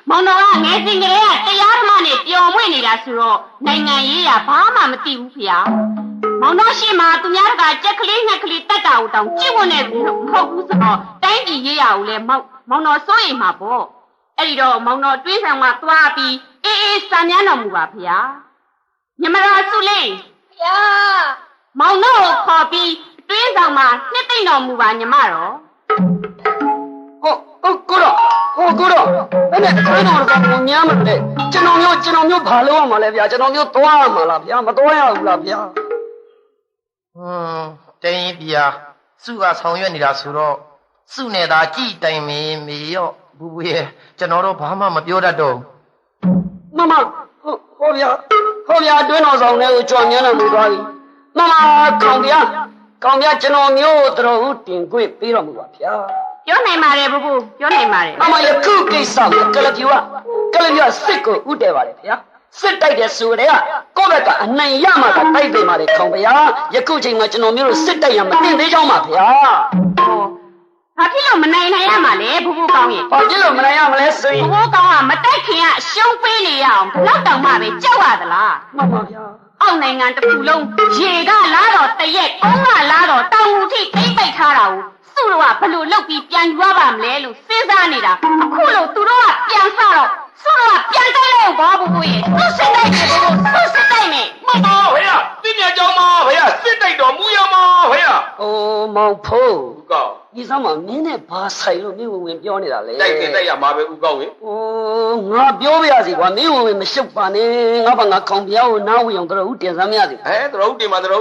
S6: မောင်တော်ကငယ်စဉ်ကလေးကတရားဓမ္မနဲ့ပျော်မွေ့နေတာဆိုတော့နိုင်ငံရေးရဘာမှမသိဘူးဖေ။မောင်တော်ရှိမှသူများကကြက်ကလေးငှက်ကလေးတက်တာကိုတောင်ကြည့်ဝင်နေဘူးမဟုတ်ဘူးဆိုတော့တိုင်းပြည်ရေးရကိုလည်းမောင်တော်စိုးရိမ်မှာပေါ့။အဲ့ဒီတော့မောင်တော်တွေးဆောင်မှသွားပြီးအေးစာမြန်းတော်မူပါဖေ။မြမရာစုလေးဖေ။မောင်တော်ကိုခေါ်ပြီးတွေးဆောင်မှနှစ်သိမ့်တော်မူပါညီမတော်
S1: ကိုတော့အဲ့နဲ့အခန်းတော်ကဘုံများမလဲကျွန်တော်မျိုးဘာလို့ရမှာလဲဗျာကျွန်တော်မျိုးသွားရမှာလားဗျာမသွားရဘူးလားဗျာ
S3: တင်းပြာစုကဆောင်ရွက်နေတာဆိုတော့စုနဲ့သာကြည်တိုင်မေရော့ဘူးရဲ့ကျွန်တော်တို့ဘာမှမပြောတတ်တော့
S1: မမဟောဗျာအတွင်းတော်ဆောင်တွေကိုကြွမြန်းတော်မူသွားပြီမမကောင်ဗျာကျွန်တော်မျိုးတော်ဦးတင်ခွင့်ပေးတော်မူပါဗျာ
S6: ပြောနိုင်ပါတယ်ဘုပြောနိုင်ပါတယ်
S1: မမယခုကိစ္စကိုကလပြူစစ်ကိုဥတည်ပါတယ်ဗျာစစ်တိုက်တဲ့ဆိုတဲ့ကကိုယ့်ဘက်ကအနိုင်ရမှာတိုက်ပေပါတယ်ခေါင်ဗျာယခုချိန်မှာကျွန်တော်မျိုးတို့စစ်တိုက်ရမတင်သေးကြောင်းပါဗျာ
S6: ဘာဖြစ်လို့မနိုင်ရမှာလဲဘုကောင်းရဲ့
S1: ဘာဖြစ်လို့မနိုင်ရမလဲဆိုရင်
S6: ဘုကောင်းကမတိုက်ခင်ကအရှုံးပေးနေရအောင်ဘလောက်တောင်မှပဲကြောက်ရသလား
S1: မှန်ပါဗျာ
S6: အောက်နိုင်ငံတစ်ခုလုံးရေကလာတော့တရက်ကုန်းကလာတော့တောင်မူထိတိမ့်ပိတ်ထားတာကိုသူ့တို့ကဘလို့လုတ်ပြီးပြန်ယူရပါမလဲလို့စဉ်းစားနေတာအခုလို့သူတို့ကပြန်စတော့သူ့တို့ကပြန်တိုက်လိုက်ဘောဘရဲ့သူ့စစ်တိုက်တယ်ဘုသူ့စစ်တိုက်မယ်
S2: မမဖေရပြည့်ညကြောင်းမဖေရစစ်တိုက်တော်မူရမဖေရ
S1: အိုးမောင်ဖိုး
S2: ဦးကောင်း
S1: ဒီစမ်းမမင်းနဲ့ဘာဆိုင်လို့မင်းဝင်ပြောနေတာလဲ
S2: တိုက်တင်တိုက်ရမှာပဲဦးကောင်းရင်
S1: အိုးငါပြောပြရစီကွာမင်းဝင်မရှုပ်ပါနဲ့ငါဘာငါခေါင်ပြားကိုနားဝင်အောင်တော်ဦးတင်စမ်းမရစီ
S2: တော်ဦးတင်မှာ
S1: မှန်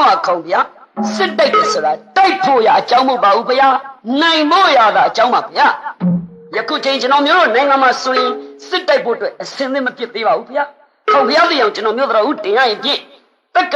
S1: ပါခေါင်ပြားစစ်တိုက်တယ်ဆိုတာတိုက်ဖို့ရအကြောင်းမဟုတ်ပါဘူးဗျာနိုင်ဖို့ရတာအကြောင်းပါဗျာယခုချိန်ကျွန်တော်မျိုးတို့နိုင်ငံမှာဆိုရင်စစ်တိုက်ဖို့အတွက်အစင်းသင်းမဖြစ်သေးပါဘူးဗျာခေါင်ပြားတရားကျွန်တော်မျိုးတော်ဦးတင်ရရင်ဖြင့်တက္က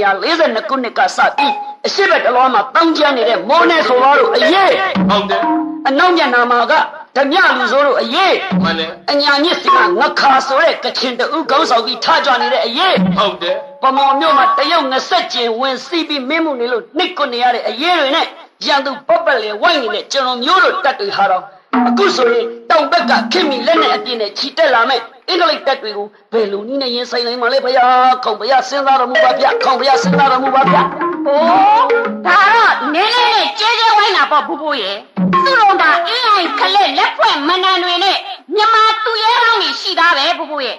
S1: ရာ1242ခုနှစ်ကစပြီး အရှိဘက်တလောမှာတောင်းကျမ်းနေတဲ့မောနဲ့ဆိုတော့အရေး
S2: ဟုတ်တယ်
S1: အနောက်မျက်နှာမှာကဓမြလူဆိုးတို့အရေး
S2: မှန်တယ်
S1: အညာမြစ်စီကငခါဆိုတဲ့ကချင်တူကောင်းဆောင်ပြီးထားကြနေတဲ့အရေး
S2: ဟုတ်တယ်
S1: ပမော်မြို့မှာတရုတ်20ကျင်ဝင်စီးပြီးမင်းမှုနေလို့နှိတ်ကွနေရတဲ့အရေးတွေနဲ့ရန်သူပတ်ပတ်လေဝိုင်းနေတဲ့ကျွန်တော်မျိုးတို့တက်တွေဟာတော့အခုဆိုရင်တောင်ဘက်ကခင်မီလက်နဲ့အပြင်းနဲ့ခြိတက်လာမယ်အင်္ဂလိပ်တက်တွေကိုဘယ်လိုနည်းနဲ့ရင်ဆိုင်နိုင်မှာလဲဗျာခေါင်ဗျာစဉ်းစားတော်မူပါဗျာခေါင်ဗျာစဉ်းစားတော်မူပါဗျာ
S6: โอ้ဒါတော့နည်းနည်းနဲ့ကျဲကျဲဝိုင်းတာပေါ့ဘိုးဘိုးရဲ့သူ့လုံးကအင်းအိုင်ခလက်လက်ဖွဲ့မနန်တွေနဲ့မြန်မာသူရဲကောင်းကြီးရှိသားပဲဘိုးဘိုးရဲ့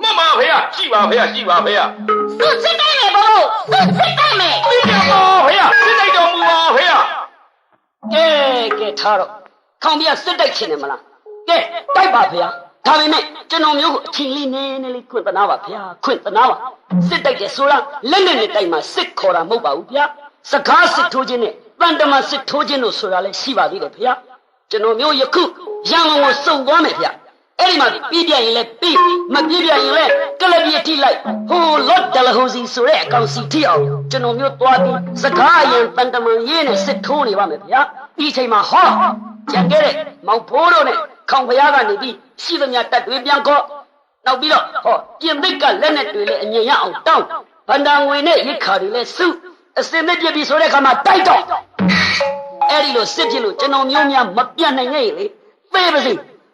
S2: မမဖေရရှိပါဖေရရှိပါဖေရ
S6: သူ့စစ်တိုင်းမယ်ဘိုးဘိုးသူ့စစ်တိုင်းမယ်
S2: ပြည့်ပါဖေရစစ်တိုက်တော်မူပါဖေရ
S1: ကဲထားတော့ခေါင်ဗျာစစ်တိုက်ချင်တယ်မလားကဲတိုက်ပါဗျာဒါပေမဲ့ကျွန်တော်မျိုးကိုအချိန်လေးနည်းနည်းလေးခွင့်သနာပါဗျာခွင့်သနာပါစစ်တိုက်တယ်ဆိုတော့လက်နဲ့တိုက်မှာစစ်ခေါ်တာမဟုတ်ပါဘူးဗျာစကားစစ်ထိုးခြင်းနဲ့တန်တမစစ်ထိုးခြင်းလို့ဆိုတာလည်းရှိပါသေးတယ်ဗျာကျွန်တော်မျိုးယခုရန်ကုန်ကိုစုံသွားမယ်ဗျာအဲ့ဒီမှာပြပြရင်လည်းပြမပြပြရင်လည်းကလပြထိလိုက်ဟိုလော့ဒလဟိုစီဆိုတဲ့အကောင်စီထိအောင်ကျွန်တော်မျိုးသွားပြီးစကားရင်တန်တမရေးနဲ့စစ်ထိုးနေပါမယ်ဗျာဒီချိန်မှာဟောကြံခဲ့တဲ့မောင်ဖိုးတို့နဲ့ခေါင်ဖျားကနေပြီးရှိသမျှတက်တွေပြန်ခေါ်နောက်ပြီးတော့ဟောပြင်သိက်ကလက်နဲ့တွေလည်းအငြိမ်ရအောင်တောင်းဗန္ဒာငွေနဲ့ရိတ်ခါတွေလည်းစုအစင်နဲ့ပြပြီးဆိုတဲ့အခါမှာတိုက်တော့အဲ့ဒီလိုစစ်ဖြစ်လို့ကျွန်တော်မျိုးများမပြတ်နိုင်ခဲ့လေသေပါစေ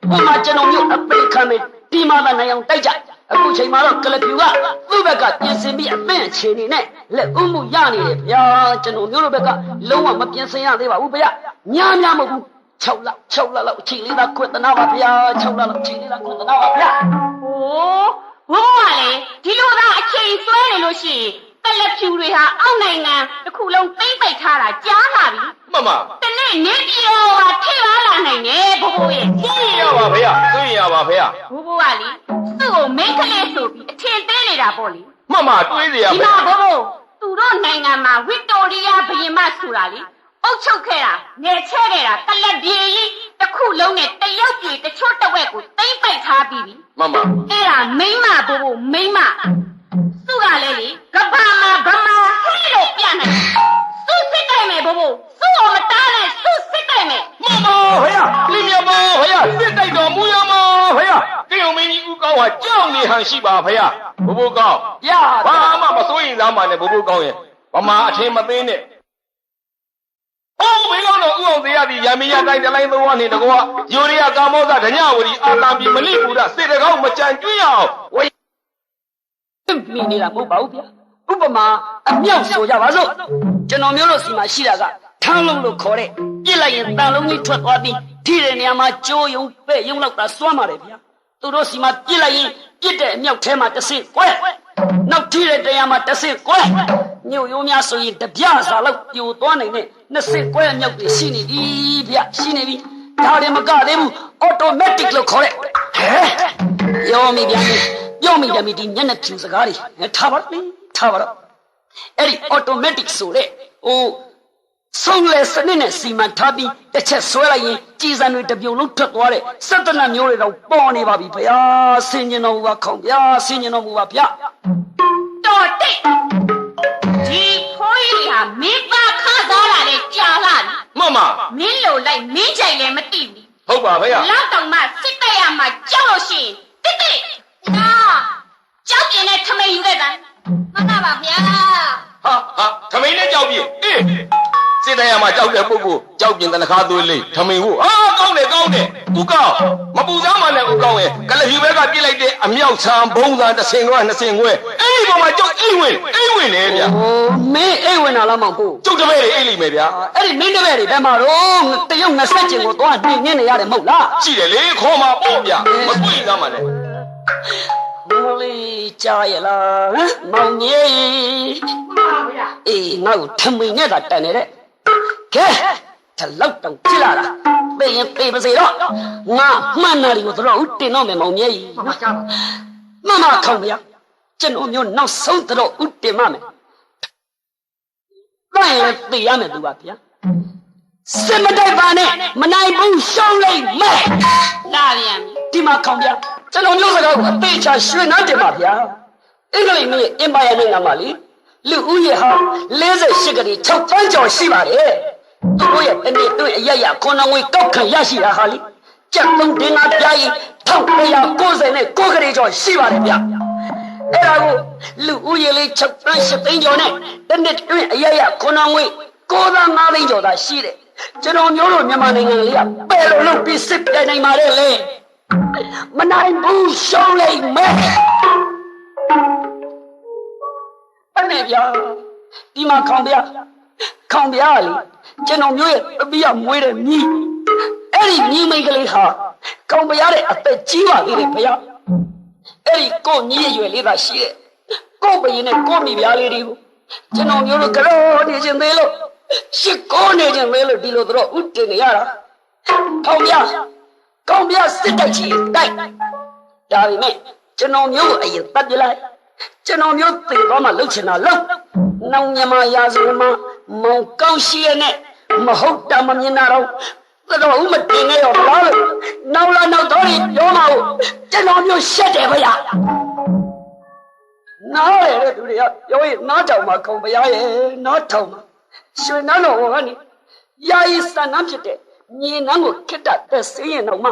S1: ဟိုမှာကျွန်တော်မျိုးအပေခံမယ်ဒီမှာသာနိုင်အောင်တိုက်ကြအခုချိန်မှာတော့ကလပြူကသူ့ဘက်ကပြင်ဆင်ပြီးအသင့်အခြေအနေနဲ့လက်ဦးမှုရနေတယ်ဗျာကျွန်တော်မျိုးတို့ဘက်ကလုံးဝမပြင်ဆင်ရသေးပါဘူးဗျာများမဟုတ်ဘူး6လလောက်အချိန်လေးသာခွင့်သနာပါဗျာ6လလောက်အချိန်လေးသာခွင့်သနာပါဗျာ
S6: โอ้ဘိုးဘိုးကလေဒီလိုသာအချိန်ဆွဲနေလို့ရှိရင်ကလပ်ဖြူတွေဟာအောက်နိုင်ငံတစ်ခုလုံးသိမ့်ပိတ်ထားတာကြားလာပြီ
S2: မမ
S6: တနေ့နေပြည်တော်ဟာထိပါလာနိုင်တယ်ဘိုးဘိုးရဲ့
S2: သိရပါဖေရသိရပါဖေရ
S6: ဘိုးဘိုးကလေသူ့ကိုမိန်းကလေးဆိုပြီးအထင်သေးနေတာပေါ့လေ
S2: မမတွေးเสีย
S6: ဒီမှာဘိုးဘိုးသူတို့နိုင်ငံမှာဝစ်တိုရီယာဘုရင်မဆိုတာလေအုပ်ချုပ်ခဲ့တာငယ်ချဲခဲ့တာကလပ်ပြေကြီးတစ်ခုလုံးနဲ့တရုတ်ပြည်တချို့တစ်ဝက်ကိုသိမ့်ပိတ်ထားပြီးပြီ
S2: မမ
S6: အဲ့ဒါမိန်းမဘိုးဘိုးမိန်းမသူ့ကလည်းလေကဘာမှာဗမာဟဲ့လို့ပြနိုင်သူ့စစ်တိုင်းမယ်ဘိုးဘိုးသူ့ကိုမတားနဲ့သူ့စစ်တိုင်းမယ်
S2: မမဖေရလင်းမြပါဖေရစစ်တိုက်တော်မူရမဖေရကင်းုံမင်းကြီးဦးကောင်းဟာကြောက်နေဟန်ရှိပါဖေရဘိုးဘိုးကောင်း
S1: ဗျာ
S2: ဘာမှမစိုးရင်သားမှနဲ့ဘိုးဘိုးကောင်းရဲ့ဗမာအထင်မသိနဲ့ဘယ်လိုတော့ဥအောင်သေးရသည်ရမင်းရတိုင်းတလိုင်းသောနေတကောယူရီးယားကာမောဇဒညဝရီအာတံပြီးမလိပူရစေတကောင်းမကြံကျွင်းအောင်ဝေး
S1: မိနေတာမဟုတ်ပါဘူးဗျာဥပမာအမြောက်ဆိုကြပါစို့ကျွန်တော်မျိုးတို့စီမှာရှိတာကထန်းလုံးလို့ခေါ်တဲ့ပြစ်လိုက်ရင်တန်လုံးကြီးထွက်သွားပြီးထိတဲ့နေရာမှာကြိုးယုံပဲ့ယုံလောက်သာစွမ်းပါတယ်ဗျာသူတို့စီမှာပြစ်လိုက်ရင်ပြစ်တဲ့အမြောက်ထဲမှာတစ်ဆင့်ကွဲနောက်ထိတဲ့တရားမှာတစ်ဆင့်ကွဲညို့ရိုးများဆိုရင်တပြစာလောက်ပြိုသွားနိုင်တဲ့နှစ်ဆင့်ကွဲအမြောက်တွေရှိနေပြီဗျာရှိနေပြီဒါတွေမကသေးဘူးအော်တိုမက်တစ်လို့ခေါ်တဲ့ဟဲပြောမိပြန်ပြီပြောမိပြန်ပြီဒီမျက်နှာဖြူစကားတွေထားပါတော့အဲ့ဒီ automatic ဆိုတဲ့ဟိုဆုံးလဲစနစ်နဲ့စီမံထားပြီးတစ်ချက်ဆွဲလိုက်ရင်ကြည်စံတွေတစ်ပြုံလုံးထွက်သွားတဲ့စက်တနမျိုးတွေတော့ပေါ်နေပါပြီဗျာဆင်ញင်တော်မူပါခေါင်ဗျာဆင်ញင်တော်မူပါဗျာ
S6: တော်တိတ်ဒီဖိုးကြီးဟာမင်းသားခါသားလာတဲ့ကြာလာပြီ
S2: မမ
S6: မင်းလိုလိုက်မင်းကြိုက်လည်းမသိဘူး
S2: ဟုတ်ပါဖေရ
S6: လောက်တောင်မှစစ်တပ်ရမှာကြောက်လို့ရှိရင်တိတိနာကြောက်ပြင်းနဲ့ထမိန်ယူခဲ့တာမှန်ပါပါဗျာ
S2: ဟာခမင်းနဲ့ကြောက်ပြေးအေးစစ်တိုင်ရမှာကြောက်တဲ့ပုဂ္ဂိုလ်ကြောက်ပြင်တနခါသွေးလေးခမင်းဟုတ်ကောင်းတယ်ဦးကောင်းမပူစားမှလည်းဦးကောင်းရဲ့ကလဟီဘက်ကပြစ်လိုက်တဲ့အမြောက်ဆံဘုံသာတစ်ဆင်ခွဲနှစ်ဆင်ခွဲအဲ့ဒီပေါ်မှာကြောက်အိမ်ဝင်လေဗျာ
S1: ဟိုမင်းအိမ်ဝင်လာလားမောင်ကို
S2: ကျုပ်တပည့်တွေအိမ်လိမ့်မယ်ဗျာ
S1: အဲ့ဒီမင်းတပည့်တွေဘယ်မှာတော့တရုတ်20ကျင်ကိုသွားနှင်းနေရတယ်မဟုတ်လား
S2: ရှိတယ်လေခေါ်မှာပေါ့ဗျာမပွင့်သားမှလည်း
S1: ဟိုလေးကြားရလားမောင်ကြီး
S6: မှန်ပါဗျာ
S1: အေးငါ့ကိုထမိန်နဲ့သာတန်နေတဲ့ကဲတလောက်တောင်ကြည့်လာတာသိရင်သိပါစေတော့ငါမှန်တယ်ကိုတော့ဦးတင်တော့မယ်မောင်ကြီးမကြောက်မမခေါင်ဗျာကျွန်တော်မျိုးနောက်ဆုံးတော့ဦးတင်မမယ်တိုင်းလည်းသိရမယ်သူပါဗျာစစ်မတိုက်ပါနဲ့မနိုင်ဘူးရှောင်းလိုက်မဲ့
S6: လာပြန်ပြီ
S1: ဒီမှာခေါင်ဗျာကျွန်တော်မျိုးစကားကိုအသေးချာရွှေနှမ်းတင်ပါဗျာအင်္ဂလိပ်မျိုးအင်ပါယာနိုင်ငံမှာလေ လူဦးရေဟာ48ကလေး6တန်းကျော်ရှိပါတယ်သူတို့ရဲ့တနေ့တွင်အရရခွန်တော်ငွေကောက်ခံရရှိတာဟာလေကျပ်3တင်ငါပြားကြီး1199ကလေးကျော်ရှိပါတယ်ဗျအဲ့ဒါကိုလူဦးရေလေး6တန်း8သိန်းကျော်နဲ့တနေ့တွင်အရရခွန်တော်ငွေ9တန်း5သိန်းကျော်သာရှိတယ်ကျွန်တော်မျိုးတို့မြန်မာနိုင်ငံလေးကပယ်လို့လုပ်ပြီးစစ်ပြိုင်နိုင်ပါတယ်လေမနိုင်ဘူးရှုံးလိုက်မယ်အဲ့ဗျာဒီမှာခေါင်ဗျာလေကျွန်တော်မျိုးရဲ့အပိယမွေးတဲ့မြီးအဲ့ဒီမြီးမိတ်ကလေးဟာခေါင်ဗျာတဲ့အသက်ကြီးပါသေးတယ်ဗျာအဲ့ဒီကိုမြီးရွယ်လေးသာရှိတဲ့ကိုဘရင်နဲ့ကိုမိဗျာလေးတွေကိုကျွန်တော်မျိုးတို့ကြောနေခြင်းသေးလို့ရှစ်ကိုနေခြင်းသေးလို့ဒီလိုတော့ဥတည်နေရတာခေါင်ဗျာစစ်တိုက်ချီတိုက်ဒါပေမဲ့ကျွန်တော်မျိုးအရင်တပ်ပြလိုက်ကျွန်တော်မျိုးသိတော့မှလှုပ်ချင်တာလှုပ်နောင်မြန်မာရာဇဝင်မှာမောင်ကောင်းရှိရနဲ့မဟုတ်တာမမြင်တာတော့တော်ဦးမတင်နဲ့ရောဘာလို့နောက်လာနောက်တော့ပြောမှာဟုတ်ကျွန်တော်မျိုးရှက်တယ်ဗျာနားရတဲ့သူတွေကပြောရင်နားထောင်မှာခုံဗျာရဲ့နားထောင်မှာရွှေနန်းတော်ကနေယာယီစံနှမ်းဖြစ်တဲ့မြေနန်းကိုခစ်တာတက်စင်းရင်တော့မှ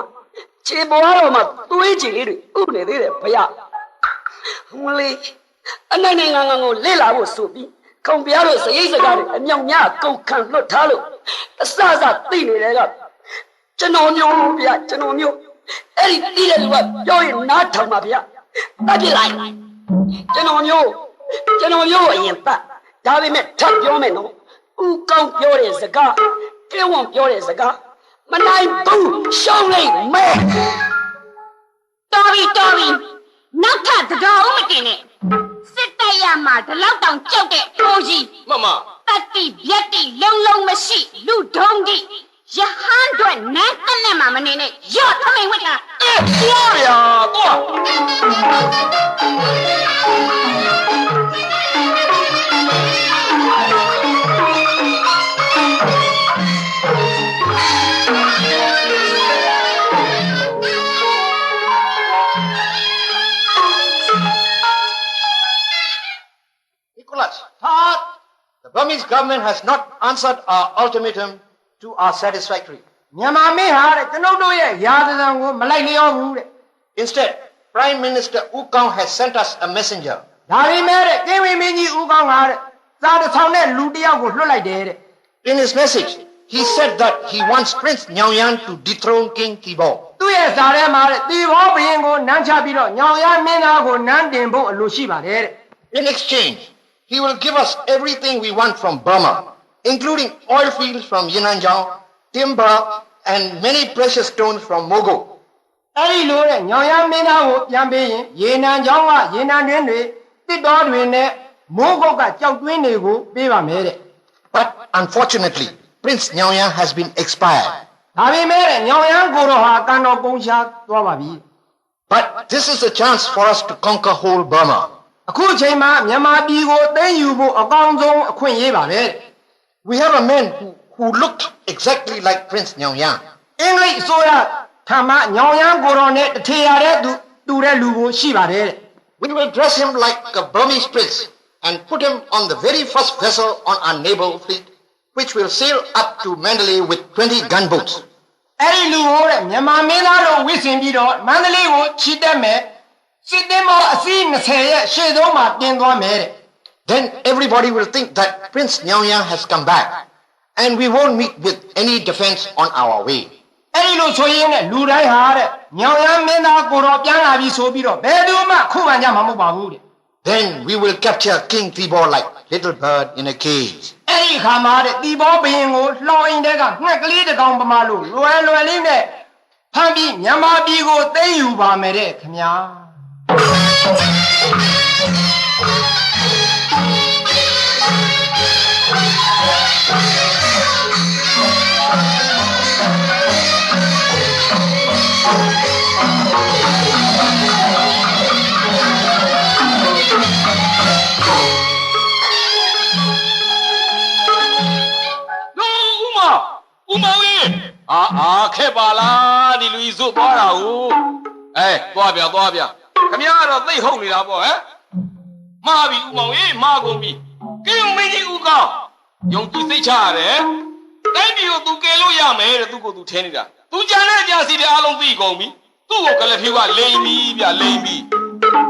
S1: ခြေပေါ်တော့မှသွေးကြည်လေးတွေဥနေသေးတယ်ဗျာမလေးအနိုင်နိုင်ငံကိုလေ့လာဖို့ဆိုပြီးခုံပြားတို့စရိတ်စကားတွေအမြောင်များကုန်ခံလွတ်ထားလို့အစသိနေတယ်ကကျွန်တော်မျိုးဗျာကျွန်တော်မျိုးအဲ့ဒီသိတဲ့လူကပြောရင်နားထောင်ပါဗျာတတ်ပြလိုက်ကျွန်တော်မျိုးအရင်တတ်ဒါပေမဲ့ထပ်ပြောမယ်နော်ဦးကောင်းပြောတဲ့စကားကဲဝန်ပြောတဲ့စကားမနိုင်ဘူးရှုံးလိုက်မယ်
S6: တော်ပြီနောက်ထပ်တတော်ဦးမတင်နဲ့စစ်တိုက်ရမှာဒီလောက်တောင်ကြောက်တဲ့အိုးကြီး
S2: မမ
S6: တတိဗျက်တိလုံးမရှိလူဒုံတိရဟန်းတွေနန်းတက်နဲ့မှမနေနဲ့ရော့ထမိန်ဝတ်တာ
S2: သွားရသွား
S5: The Burmese government has not answered our ultimatum to our satisfactory.
S3: မြန်မာမင်းဟာတဲ့ကျွန်ုပ်တို့ရဲ့ရာဇသံကိုမလိုက်လျောဘူးတဲ့
S5: Instead, Prime Minister U Kong has sent us a messenger.
S3: ဒါပေမဲ့တဲ့ကင်းဝင်းမင်းကြီးဦးကောင်းကတဲ့စာတစ်ဆောင်နဲ့လူတစ်ယောက်ကိုလွှတ်လိုက်တယ်တဲ့
S5: In his message, he said that he wants Prince Nyao Yan to dethrone King Thibaw.
S3: သူ့ရဲ့စာထဲမှာတဲ့တီဘောဘုရင်ကိုနန်းချပြီးတော့ညောင်ရမင်းသားကိုနန်းတင်ဖို့အလိုရှိပါတယ်တဲ့
S5: In exchange, he will give us everything we want from Burma, including oil fields from Yinanjiang, timber, and many precious stones from Mogo.
S3: အဲ့ဒီလိုတဲ့ညောင်ရမင်းသားကိုပြန်ပေးရင်ရေနံချောင်းကရေနံတွင်းတွေတစ်တော်တွေနဲ့မိုးကုတ်ကကြောက်တွင်းတွေကိုပေးပါမယ်တဲ့
S5: But unfortunately, Prince Nyao Yan has been expired.
S3: ဒါပေမဲ့တဲ့ညောင်ရကိုတော့ဟာကံတော်ကုန်ရှားသွားပါပြီ
S5: But this is a chance for us to conquer whole Burma.
S3: အခုအချိန်မှာမြန်မာပြည်ကိုသိမ်းယူဖို့အကောင်းဆုံးအခွင့်အရေးပါပဲ
S5: We have a man who looked exactly like Prince Nyao Yan.
S3: အင်္ဂလိပ်အစိုးရထံမှညောင်ရကိုတော်နဲ့တထေရတဲ့တူတဲ့လူကိုရှိပါတယ်တဲ့
S5: We will dress him like a Burmese prince and put him on the very first vessel on our naval fleet, which will sail up to Mandalay with 20 gunboats.
S3: အဲ့ဒီလူကိုတဲ့မြန်မာမင်းသားတို့ဝစ်ဆင်ပြီးတော့မန္တလေးကိုချီတက်မယ်စစ်သည်မောအစီး20ရဲ့ရှေ့ဆုံးမှာပြင်သွားမယ်တဲ့
S5: Then everybody will think that Prince Nyao Yan has come back, and we won't meet with any defense on our way.
S3: အဲ့ဒီလိုဆိုရင်တဲ့လူတိုင်းဟာတဲ့ညောင်ရမင်းသားကိုတော်ပြန်လာပြီးဆိုပြီးတော့ဘယ်သူမှခုခံကြမှာမဟုတ်ပါဘူးတဲ့
S5: Then we will capture King Thibaw like little bird in a cage.
S3: အဲ့ဒီခါမှာတဲ့တီဘောဘုရင်ကိုလှောင်အိမ်တဲကငှက်ကလေးတစ်ကောင်ပမာလို့လွယ်လေးနဲ့ဖမ်းပြီးမြန်မာပြည်ကိုသိမ်းယူပါမယ်တဲ့ခင်ဗျာ
S2: ဦးမောင်ကြီးခဲ့ပါလားဒီလူကြီးစွတ်သွားတာကိုသွားဗျခမရကတော့သိဟုတ်နေတာပေါ့ဟမ်မှားပြီဦးမောင်ကြီးမှားကုန်ပြီ
S7: 用对谁查的？该比如都给路亚没的，都过都听你的，都讲那讲是的阿龙自己讲咪，都我跟了屁话雷米别雷米。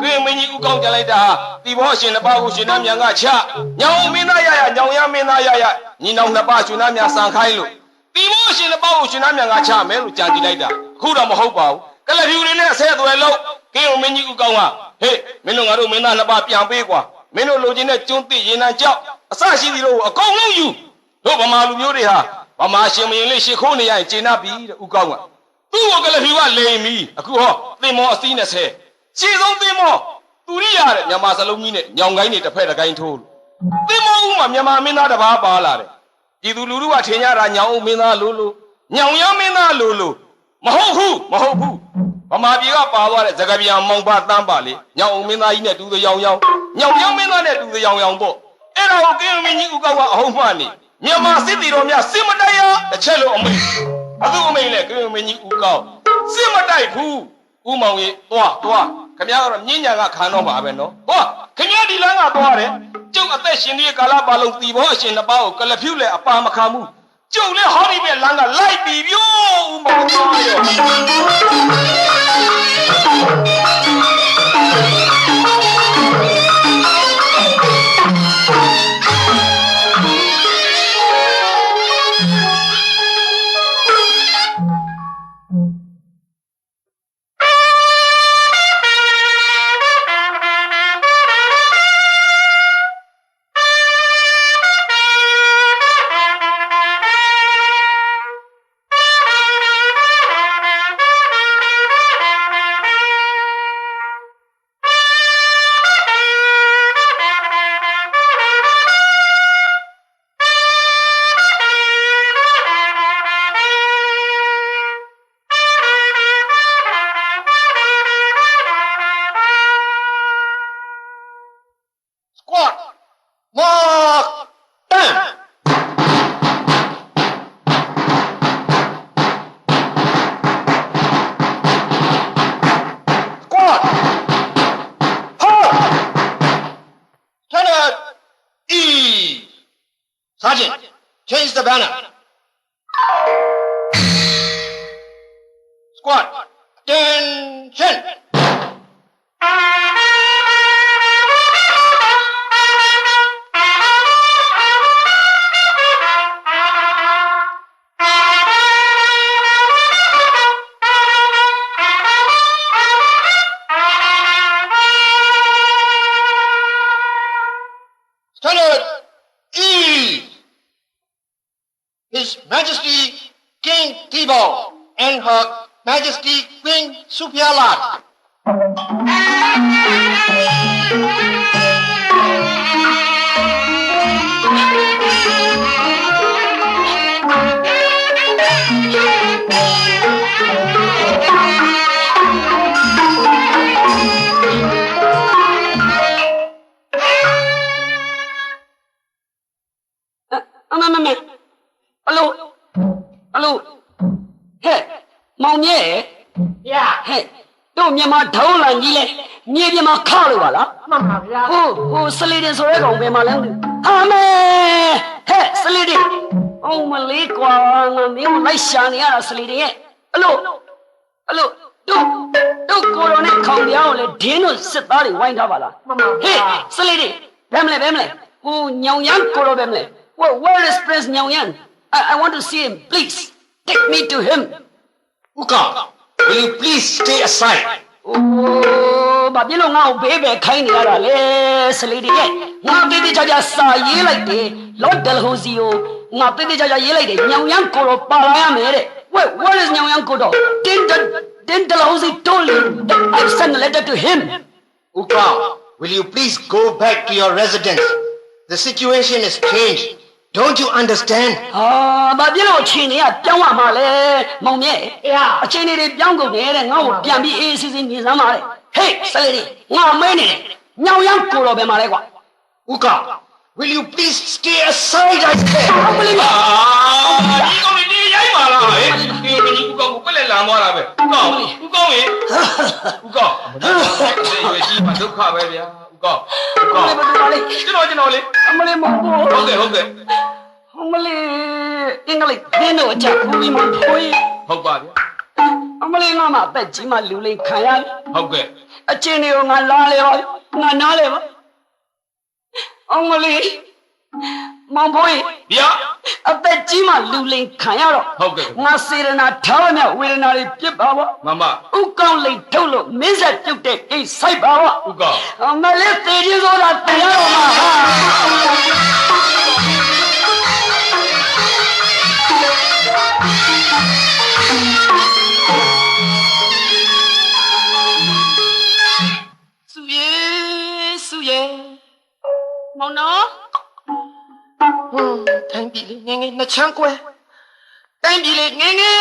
S7: 给美女讲讲来的哈，地方现在把我选那两个车，娘没那呀，娘也没那呀，你弄那把选那两三开路，地方现在把我选那两个车，没路讲起来的，苦到没好包，跟了屁股呢，谁都来捞，给我美女讲啊，嘿，没弄俺都没那把变白过，没弄路进来种地也难叫，啥事的路，讲拢有，都把马路有的哈，把马前面那些可能也接那比的，我讲啊，都我跟了屁股雷米，啊，苦哈，地毛新的车。其中对么？独立下来，伢妈是农民的，伢该你的配的该偷。对么？我们伢妈没拿的把把来的，一度路路啊，天涯人伢我没拿路路，伢也没拿路路，没好苦，没好苦。我妈比个把话的，这个边忙把当把的，伢我没拿一年肚子痒痒，伢也没拿的肚子痒痒不？哎，然后给我们你个话好烦的，伢妈身体罗伢什么带呀？吃了我们，啊，我们来给我们你个什么带苦？我们也多。可别个人家个看到嘛呗喏，哇，可别地两个多嘞，就个在心里旮旯把龙地方现在把我旮旯漂亮把嘛看木，就连好里边两个来比哟，我们多哟。Sergeant, change the banner. Squad, attention. Standard E. His Majesty King Thibaut and Her Majesty Queen Supialat.
S1: Hello. Hey, Mong Ye.
S3: Yeah.
S1: Hey, don't me my toll and near my car. Oh, Salida is already on my land. Amen. Hey, Salida. Oh, my leg, one, my shiny Salida. Hello. Don't go on and come down. Let dinner sit down and wind up. Hey, Salida. Bemle. Oh, Nyang Koro Bemle. Where is Prince Nyang? I want to see him. Please, take me to him.
S5: Uka, will you please stay aside?
S1: Oh, but you know now, baby, kind of less lady. Now, did the judge say, like the Lord Delhosio? Now, did the judge like the Nyang Koro Palamere? Where is Nyang Koro? Didn't Delhosi told you that I've sent a letter to him?
S5: Uka, will you please go back to your residence? The situation is changed. Don't you understand?
S1: But you know, Chini, I don't want my leg, Monet. Yeah, a Chini, the young go there and no, can be easy in his amare. Hey, Salady, now, many, now, young Kuro Bemaregua.
S5: Uka, will you please stay aside? I say.
S7: လာမွားတာပဲဦးကောင်းရေဦးကောင်းရွေကြီးမှာဒုက္ခပဲဗျာဦးကောင်းကျွန်တော်လေ
S1: အမလေးမောင်ဖို့
S7: ဟုတ်ကဲ့
S1: အမလေးအင်္ဂလိပ်သင်တော့အချက်ဘူးပြီးမှဖွေး
S7: ဟုတ်ပါဗျာ
S1: အမလေးငါမှအသက်ကြီးမှလူလိမ်ခံရတယ်
S7: ဟုတ်ကဲ့
S1: အချင်းတွေကိုငါလားလေပါငါနားလေပါအမလေးမောင်ဖွေး
S7: ဗျာ
S1: အသက်ကြီးမှလူလိမ်ခံရတော့
S7: ဟုတ်ကဲ့
S1: ငါစေရနာထားမြဝေဒနာတွေပြစ်ပါပါ
S7: မမ
S1: ဥကောင်းလိမ်ထုတ်လို့မင်းဆက်ပြုတ်တဲ့ကိစ္စဆိုင်ပါပါ
S7: ဦးကောင်း
S1: အမလေးသေခြင်းဆိုတာတရားတော်မှာဟာ
S6: စုရဲမောင်နော်
S3: ထိုင်းပြီလေငယ်ငယ်နှစ်ချမ်းကွဲတိုင်းပြီလေငယ်ငယ်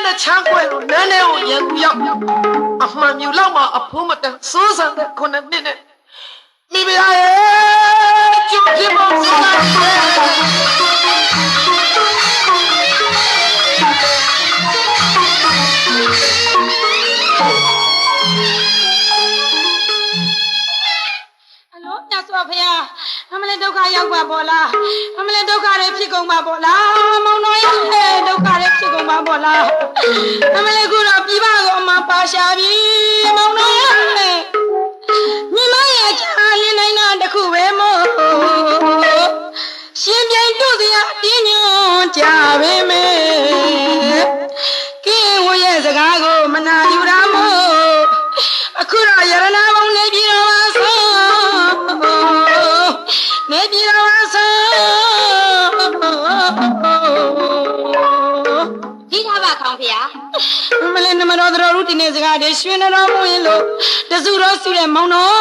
S3: နှစ်ချမ်းကွဲလို့နန်းထဲကိုရန်သူရောက်အမှန်မြူလောက်မှအဖိုးမတန်စိုးစံတဲ့ခုနှစ်နှစ်နဲ့မိဖုရားရဲ့ကျုပ်ဖြစ်ဖို့ဆိုတာ
S6: ညဆိုဖေးအမလေးဒုက္ခရောက်ပါဘောလားအမလေးဒုက္ခတွေဖြစ်ကုန်ပါဘောလားမောင်တော်ရဲ့ဒုက္ခတွေဖြစ်ကုန်ပါဘောလားအမလေးကတော့ပြပကိုအမပါရှာပြီမောင်တော်ရဲ့မိမရဲ့ချာလင်းနိုင်တာတခုပဲမို့ရှင်ပြိုင်တို့စရာပြင်းညွန်ကြပါမယ်ကင်းဝရဲ့စကားကိုမနာယူတာမို့အခုတော့ရတနာပေါင်းနေပြီတော့ပါဆိုနေပြီတော့ပါဆိုဒီထားပါခေါင်းဖေးအမလေးနမတော်တော်တို့ဒီနေ့စကားတွေရွှင်တော်မဝင်လို့တစုတော့စုတဲ့မောင်တော်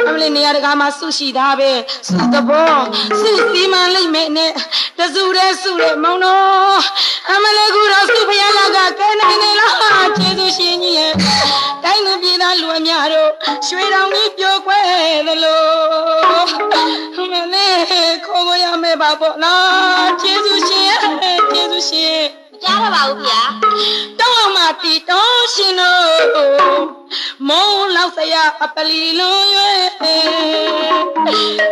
S6: အမလေးနေရာတကာမှာစုရှိသားပဲစုသဘောစုစီမံလိမ့်မယ်နဲ့တစုတည်းစုတဲ့မောင်တော်အမလေးကူတော့စုဖျားလောက်ကကဲနိုင်နေလားကျေးဇူးရှင်ကြီးရဲ့တိုင်းလူပြည်သားလူအများတို့ရွှေတောင်ကြီးပြိုကွဲသလိုအမလေးခေါ်ကိုရမယ်ပါပေါ့လားကျေးဇူးရှင်ကျေးဇူးရှင်ကြားတော့ပါဦးဗျာတောင်းမှတီတောင်းရှင်တို့မုံလောက်စရာအပလီလုံးရွယ်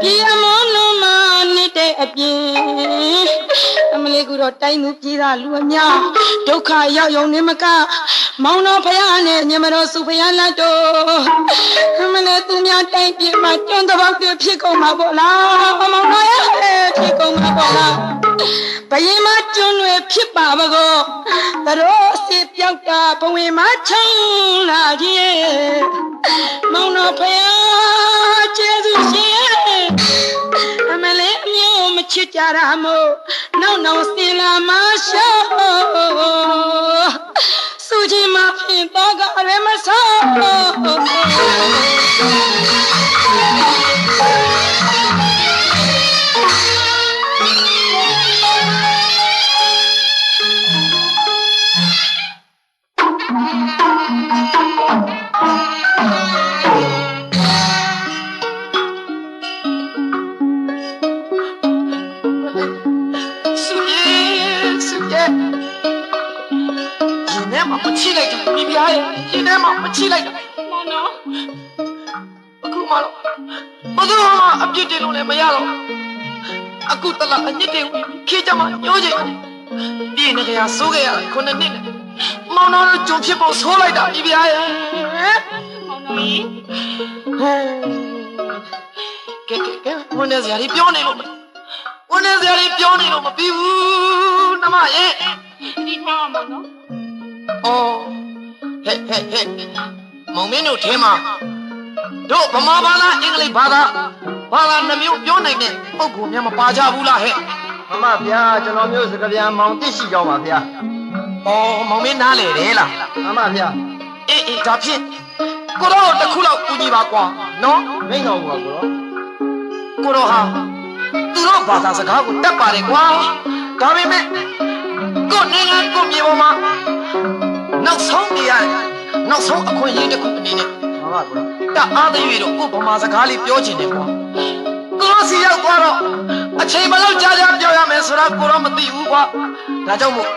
S6: ပြည်မလုံးမနေတဲ့အပြင်အမလေးကတော့တိုင်းသူပြည်သားလူအများဒုက္ခရောက်ယုံနေမကမောင်တော်ဖယားနဲ့ညမတော်စုဖယားလက်တို့အမလေးသူများတိုင်းပြည်မှာကျွန်းတော်ဖြစ်ကုန်မှာပေါ့လားမောင်တော်ရဲ့ဖြစ်ကုန်မှာပေါ့လားဘယင်မကျွန်းတွေဖြစ်ပါမကောသတော်စစ်ပြောက်တာဘဝင်မချောင်းလာကြီးမောင်တော်ဖယားကျေးဇူးရှင်အမလေးအမျိုးမချစ်ကြတာမို့နောက်စင်လာမရှောစုချင်မဖြစ်တော့ကရမဆောရှင်ထဲမှာမချိလိုက်တာမောင်နော်အခုမှတော့ဘယ်သူမှအပြစ်တင်လို့လည်းမရတော့အခုတလားအညစ်တင်ဝင်ခေကြမှာညှိုးချင်ပြင်းနေကြရစိုးကြရတယ်ခုနှစ်နှစ်နဲ့မောင်တော်တို့ကြုံဖြစ်ဖို့ဆိုးလိုက်တာပြရဲ့မောင်တော်ကြီးကဲဝန်နေစရာကြီးပြောနေလို့ဝန်နေစရာကြီးပြောနေလို့မပြီးဘူးနှမရဲ့ဒီထားအောင်မောင်နော်အော်ဟဲ့မောင်မင်းတို့ထဲမှာတို့ဗမာဘာသာအင်္ဂလိပ်ဘာသာနှမျိုးပြောနိုင်တဲ့ပုဂ္ဂိုလ်များမပါကြဘူးလားဟဲ့
S4: မမဗျာကျွန်တော်မျိုးစကားပြန်မောင်တစ်ရှိကြောင်းပါဗျာ
S3: အော်မောင်မင်းနားလေတယ်လား
S4: မမဗျာ
S3: အေးဒါဖြင့်ကိုတော့တစ်ခုလောက်ကူညီပါကွာနော်
S4: မိတ်တော်ဘူးကော
S3: ကိုတော့ဟာသူတို့ဘာသာစကားကိုတတ်ပါတယ်ကွာဒါပေမဲ့ကိုနိုင်ငံကိုမြေပေါ်မှာနောက်ဆုံးနေရနောက်ဆုံးအခွင့်အရေးတစ်ခုအနေနဲ့
S4: မမကော
S3: တအားသေးရတော့ကိုဗမာစကားလေးပြောချင်တယ်ကွာကိုစီရောက်သွားတော့အချိန်မလောက်ကြာပြောရမယ်ဆိုတော့ကိုတော့မသိဘူးကွာဒါကြောင့်မို့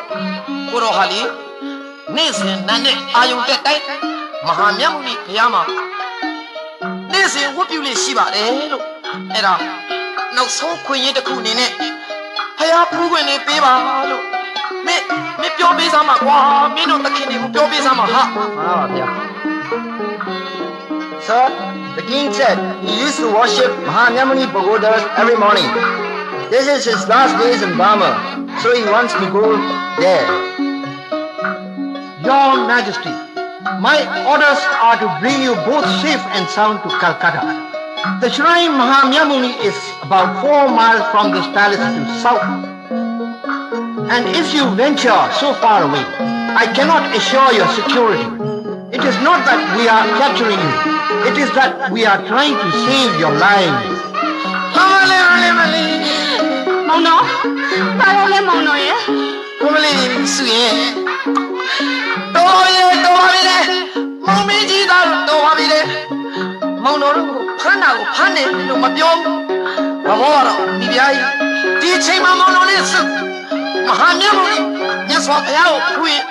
S3: ကိုတော့ဟာလီ နေ့စဉ်နာနဲ့အာယုံတက်တိုင်းမဟာမြတ်မုနိဘုရားမှာနေ့စဉ်ဝတ်ပြုလေးရှိပါတယ်လို့အဲ့ဒါနောက်ဆုံးခွင့်ရတစ်ခုအနေနဲ့ဘုရားဖူးခွင့်လေးပေးပါလို့မင်းပြောပေးစမ်းပါကွာမင်းတို့သခင်တွေကိုပြောပေးစမ်းပါဟာ
S4: Sir, the king said he used to worship Mahamyamuni pagodas every morning. This is his last days in Burma, so he wants to go there.
S3: Your Majesty, my orders are to bring you both safe and sound to Calcutta. The shrine Mahamyamuni is about 4 miles from this palace to south. And if you venture so far away, I cannot assure your security. It is not that we are capturing you. It is that we are trying to save your lives.
S6: Mono, parole mono ye.
S3: Kumali suye. Doye, Mami ji da doye. Mono phana ko phane lo ma pyo. Ba bo ro ni byai. Di chain ma mono le su. Mahamyamuni Nyat Swa Phaya ko phu yin.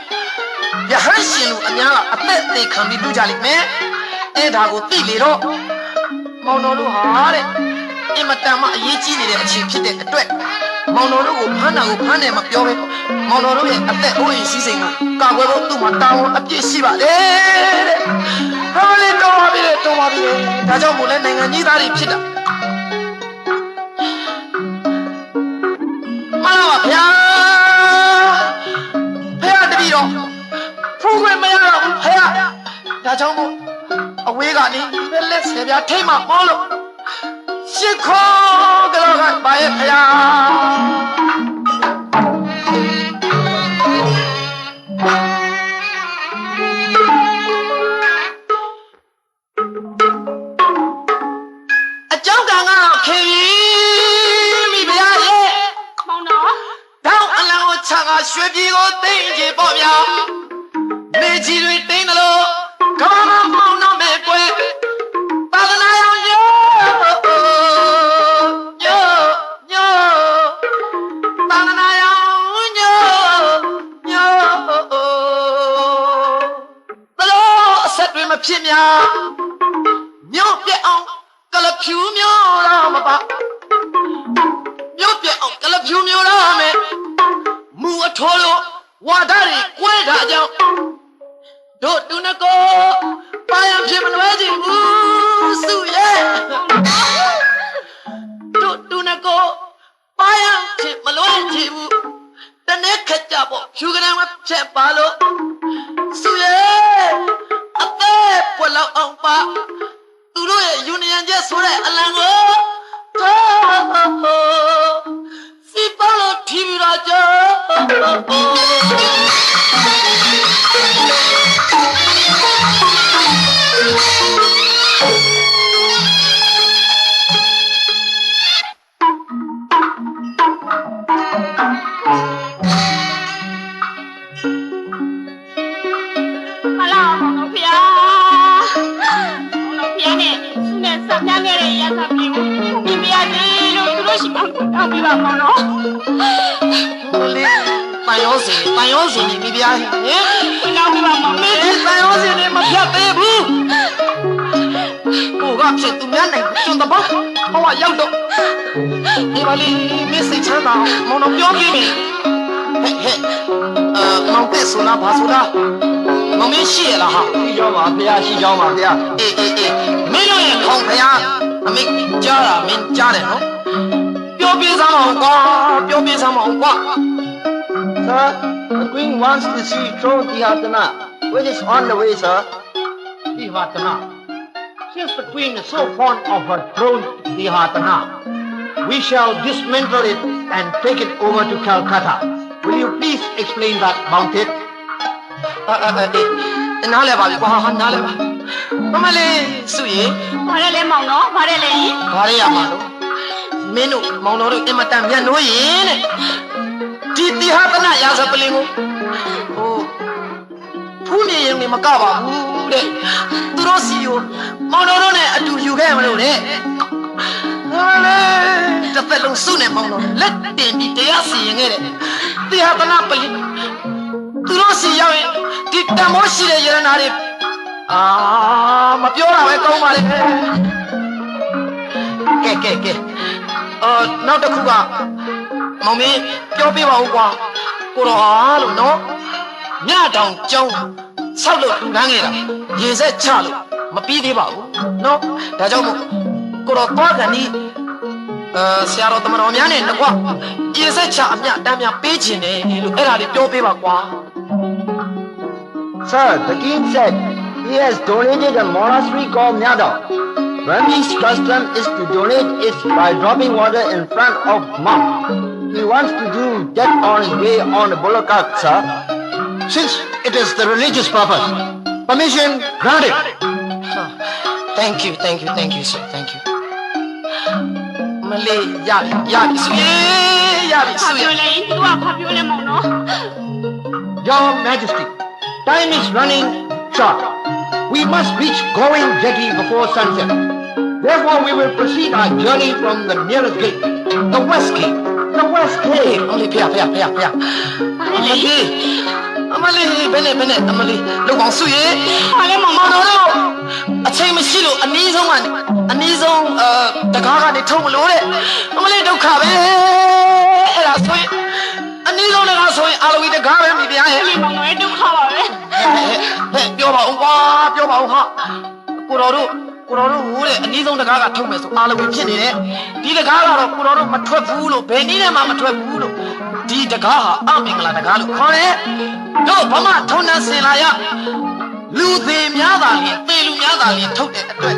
S3: Yahan shin lu amya ka atat te khan bi lu ja lai me. အဲ့ဒါကိုသိလေတော့မောင်တော်တို့ဟာတဲ့အင်မတန်မှအရေးကြီးနေတဲ့အချိန်ဖြစ်တဲ့အတွက်မောင်တော်တို့ကိုဖမ်းတာကိုဖမ်းတယ်မပြောပဲမောင်တော်တို့ရဲ့အသက်အိုးအိမ်စီးစိမ်ကိုကာကွယ်ဖို့သူ့မှာတာဝန်အပြည့်ရှိပါတယ်တဲ့ဟာလေတော်ပါပြီဒါကြောင့်မို့လဲနိုင်ငံကြီးသားတွေဖြစ်တာမလာပါဗျာဖះတပည့်တော်ဖူးခွင့်မရတော့ဘူးဖះဒါကြောင့်မို့အဝေးကနေလက်ဆယ်ပြားထိတ်မှဟောလို့ရှစ်ခေါ်ကြတော့ကပါရဲ့ဖယားအကြောင်းကံကတော့ခင်မိဖယားရဲ့
S6: မောင်တော်
S3: တောင်းအလံကိုချကရွှေပြည်ကိုသိမ့်ချေပေါ့ဗျာနေကြီးတွေသိမ့်တယ်လို့ကမ္ဘာမောင်တော်မဲ့ကွယ်သာသနာရောညိုသာသနာရောညိုဘလို့အဆက်တွေမဖြစ်များမြို့ပြအောင်ကလဖြူမျိုးတော့မပါမြို့ပြအောင်ကလဖြူမျိုးတော့မယ်မူအထိုးလို့ဝါဒတွေကွဲတာကြောင့်တို့တူနကိုပါရဖြစ်မလွဲကြဘူးစုရဲ့တို့တူနကိုပါရဖြစ်မလွဲကြဘူးတနေ့ခက်ကြပေါ့ဖြူကရံမဖြစ်ပါလို့စုရဲ့အသက်ပွက်လောက်အောင်ပါသူတို့ရဲ့ယူနီယံချက်ဆိုတဲ့အလံကိုစီပါလို့ထီပြီးတော့ကြောပန်ရောစင်နေပြီဗျာဟင်
S6: နောက်ပြပါမောင်မေ
S3: ပန်ရောစင်နေမဖြတ်သေးဘူးကိုကဖြစ်သူများနိုင်ကျွန်းတပေါက်ဟောရောက်တော့ဒီပါလီမစ်စိတ်ချမ်းသာမောင်တော်ပြောပြမယ်ဟဲ့မောင်တဲ့ဆိုလားဘာဆိုလားမောင်မင်းရှိရလားဟာ
S4: ရှိကြောင်းပါဗျာရှိကြောင်းပါဗျာ
S3: အေးမင်းတို့ရဲ့ခေါင်းဖျားအမေကြားတာမင်းကြားတယ်နော်ပြောပြစမ်းအောင်ကွာပြောပြစမ်းအောင်ကွာ
S4: Sir, the queen wants to see throne Tihatana, which is on the way, sir.
S3: Tihatana. Since the queen is so fond of her throne Tihatana, we shall dismantle it and take it over to Calcutta. Will you please explain that, Mounted? Nale ba bi kwa nale ba. Mama le su ye.
S6: Ba le maung no, ba le le.
S3: Ba le ya ma lo. Min do maung no do in ma tan myan no yin le. Di Tihatana ya sa pling ko. Oh. Phu mi yin ni ma ka ba bu de. Tu do si yo maung no do ne atu yu khae ma lo de. Ale. Ta pet long su ne maung no. Let tin di taya si yin ge de. Tihatana pling သူတို့စီရောက်ရင်ဒီတန်မိုးရှိတဲ့ရတနာတွေမပြောတာပဲကောင်းပါလေကဲနောက်တစ်ခုကမောင်မင်းပြောပြပါဦးကွာကိုတော်ဟာလို့နော်ညတောင်ကျောင်းဆောက်လို့လူတန်းခဲ့တာရေဆက်ချလို့မပြီးသေးပါဘူးနော်ဒါကြောင့်မို့ကိုတော်သွားကန်ဒီဆရာတော်တမတော်များနဲ့တကွရေဆက်ချအမြတမ်းများပေးခြင်းတယ်လို့အဲ့ဒါလေးပြောပြပါကွာ
S4: Sir, the king said he has donated a monastery called Nyadao. Burmese custom is to donate it by dropping water in front of monk. He wants to do that on his way on a bullock cart, sir.
S5: Since it is the religious purpose, permission granted.
S3: Thank you, sir. Thank you. Malay, yeah.
S5: Your Majesty, time is running short. We must reach Going Jetty before sunset. Therefore, we will proceed our journey from the nearest gate, the west gate. The west gate.
S3: Only Pia. Amalay, Bene, Amalay. Look on Suye. No. A chain machine, a nizong, the Gaga, they told me, Amalay, don't come in. A nizong, I'll be the Gaga, maybe I have.ပြောပါဦးဟာကိုတော်တို့အနည်းဆုံးတကားကထုတ်မယ်ဆိုအားလုံးဖြစ်နေတယ်ဒီတကားကတော့ကိုတော်တို့မထွက်ဘူးလို့ဘယ်နည်းနဲ့မှမထွက်ဘူးလို့ဒီတကားဟာအမင်္ဂလာတကားလို့ခေါ်တယ်တို့ဗမာထုံးနှံစင်လာရလူသေးများတာလျင်သေလူများတာလျင်ထုတ်တဲ့အတွက်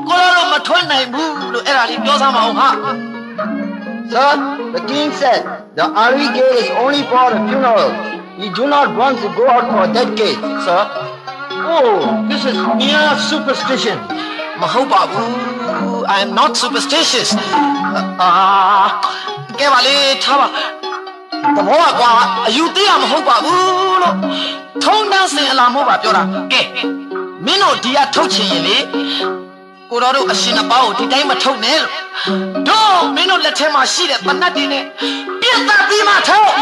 S3: ကိုတော်တို့မထွက်နိုင်ဘူးလို့အဲ့ဒါလေးပြောစမ်းပါဦးဟာ
S4: Sir, the king said the Arvi gate is only for the funeral. We do not want to go out for that gate, sir.
S5: Oh, this is mere superstition.
S3: I am not superstitious. Kaya wale chaba. Tamoa kwa ayuti am hopa ulo. Thong dang sin alam hopa pyo da. Ke. Mino dia thok chin yin le. Ko ro do ashin na pao di dai ma thok ne lo. Do mino let the ma shi de tanat de ne. Pian ta pi ma thok.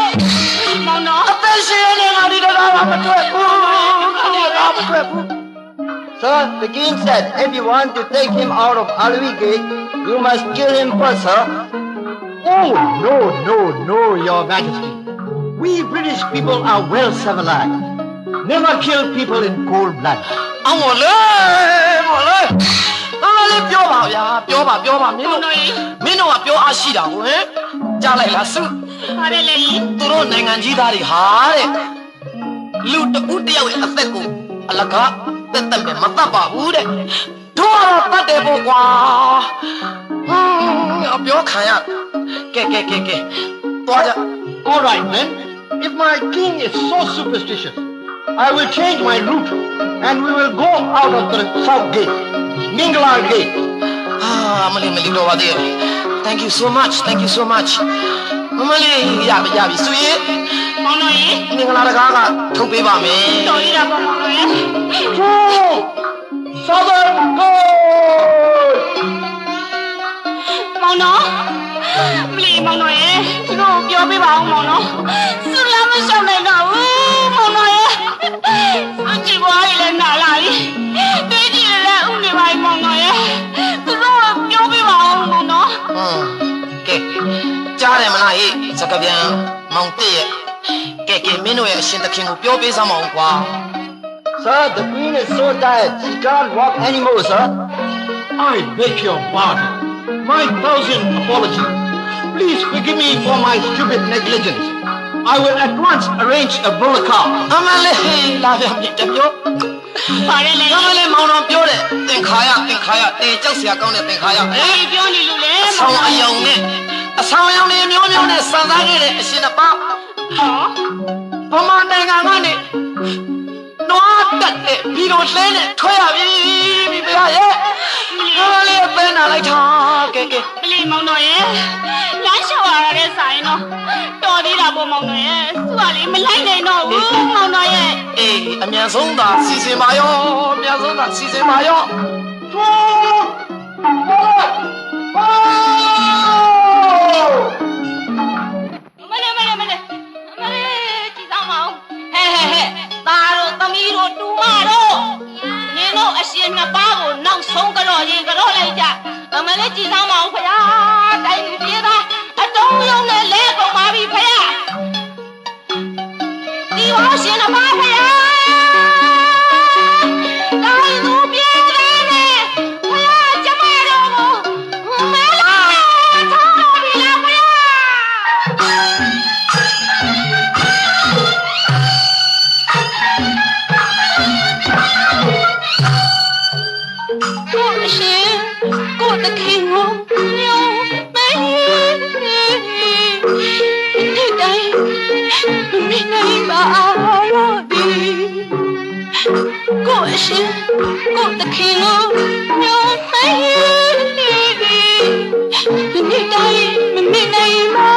S3: Mong no. A pen shin ne nga di da ma thwet bu.
S4: Sir, the king said if you want to take him out of Alvi gate, you must kill him first, sir.
S5: Oh, no, Your Majesty. We British people are well civilized. Never kill people in cold blood.
S3: Amole.ပြောပါမင်းတို့ကပြောအားရှိတာကိုဟင်ကြားလိုက်လားစုပါတယ်လေသူတို့နိုင်ငံကြီးသားတွေဟာတဲ့လူတဦးတယောက်ရဲ့အသက်ကိုအလကားသက်သက်ပဲမတတ်ပါဘူးတဲ့တို့ကတော့တတ်တယ်ပေါ့ကွာအပြောခံရကဲသွားကြ
S5: All right, then. If my king is so superstitious, I will change my route and we will go out of the south gate, Mingla gate.
S3: Mali do wa de. Thank you so much. Mali ya bi su ye. Mong no ye. Mingla da ka thok pe ba me. Tor yi da pa mong no ye.
S5: Southern gate.
S6: Mong no. Mali mong no ye. သူတို့ပြောပြပါဦးမောင်နော်သူလည်းမရှောင်နိုင်တော့ဘူးမောင်နော်ရဲ့သူကြည့်ပွားရည်လည်းနာလာပြီတွေးကြည့်ရတဲ့ဥနေပါမောင်နော်ရဲ့သူတို့ပြောပြပါဦးမောင်နော်
S3: ကဲကြားတယ်မလားဟေ့စကပြန်မောင်တဲ့ရဲ့ကဲမင်းတို့ရဲ့အရှင်သခင်ကိုပြောပေးစမ်းမအောင်ကွာ
S4: Sir, the queen is so tired she can't walk anymore, sir.
S5: I beg your pardon. My thousand apologies. Please forgive me for my stupid negligence. I will at once arrange a bullock cart.
S3: Amale, la bien te pyo. Pare le. Amale မောင်တော်ပြောတယ်သင်္ခါရတေကြောက်စရာကောင်းတဲ့သင်္ခါရအေးပြောနေလို့လေမောင်အယောင်နဲ့အဆောင်အယောင်တွေမျိုးနဲ့စံစားခဲ့တဲ့အရှင်တစ်ပါးဟောဗမာနိုင်ငံကနေနွားတက်တဲ့ပြီးတော့လဲနဲ့ထွဲရပြီဗျာရဲ့ငါလေးပဲနာလိုက်တာကဲပလီမောင်တော်ရဲ့လမ်းလျှောက်ရတဲ့ဆိုင်တော့တော်သေးတာပေါ့မောင်တော်ရဲ့သူကလေမလိုက်နိုင်တော့ဘူးမောင်တော်ရဲ့အေးအမြန်ဆုံးသာစီစဉ်ပါရောအမြန်ဆုံးသာစီစဉ်ပါရောမလေးကြည်ဆောင်ပါဦးဟဲ
S6: နိုင်ပါတော့သည်ကိုအရှင်ကိုတခင်ကိုညောဆိုင်နေသည်ဒီနေ့တိုင်းမမိနိုင်ပါ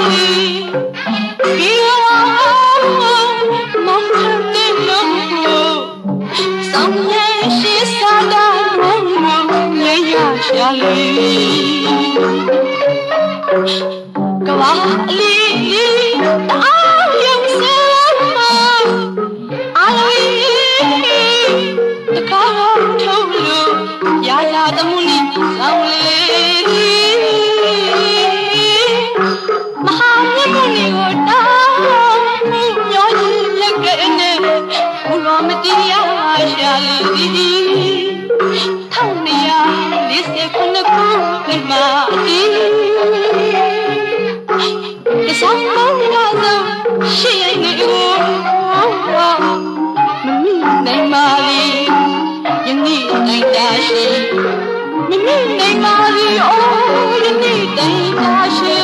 S6: ဘူးဒီတော့မောင်တဲ့လုံးကိုစောင်းရရှိစားတာမောင်လေရရှာလေကဝါလီတာယံစမအာလီတကားထုံးလို့ရာရာသမုန်လောင်လေမဟာမြတ်ကိုကိုတာညောရင်လက်ကနဲ့ဘုရားမတရားရှာလေ1249ခုနှစ်မှာဒီကစားမောင်းရသောရှိရင်ကိုမမိနိုင်ပါလေယနေ့တိုင်းတာရှိမမိနိုင်ပါလေအိုးယနေ့တိုင်းတာရှိ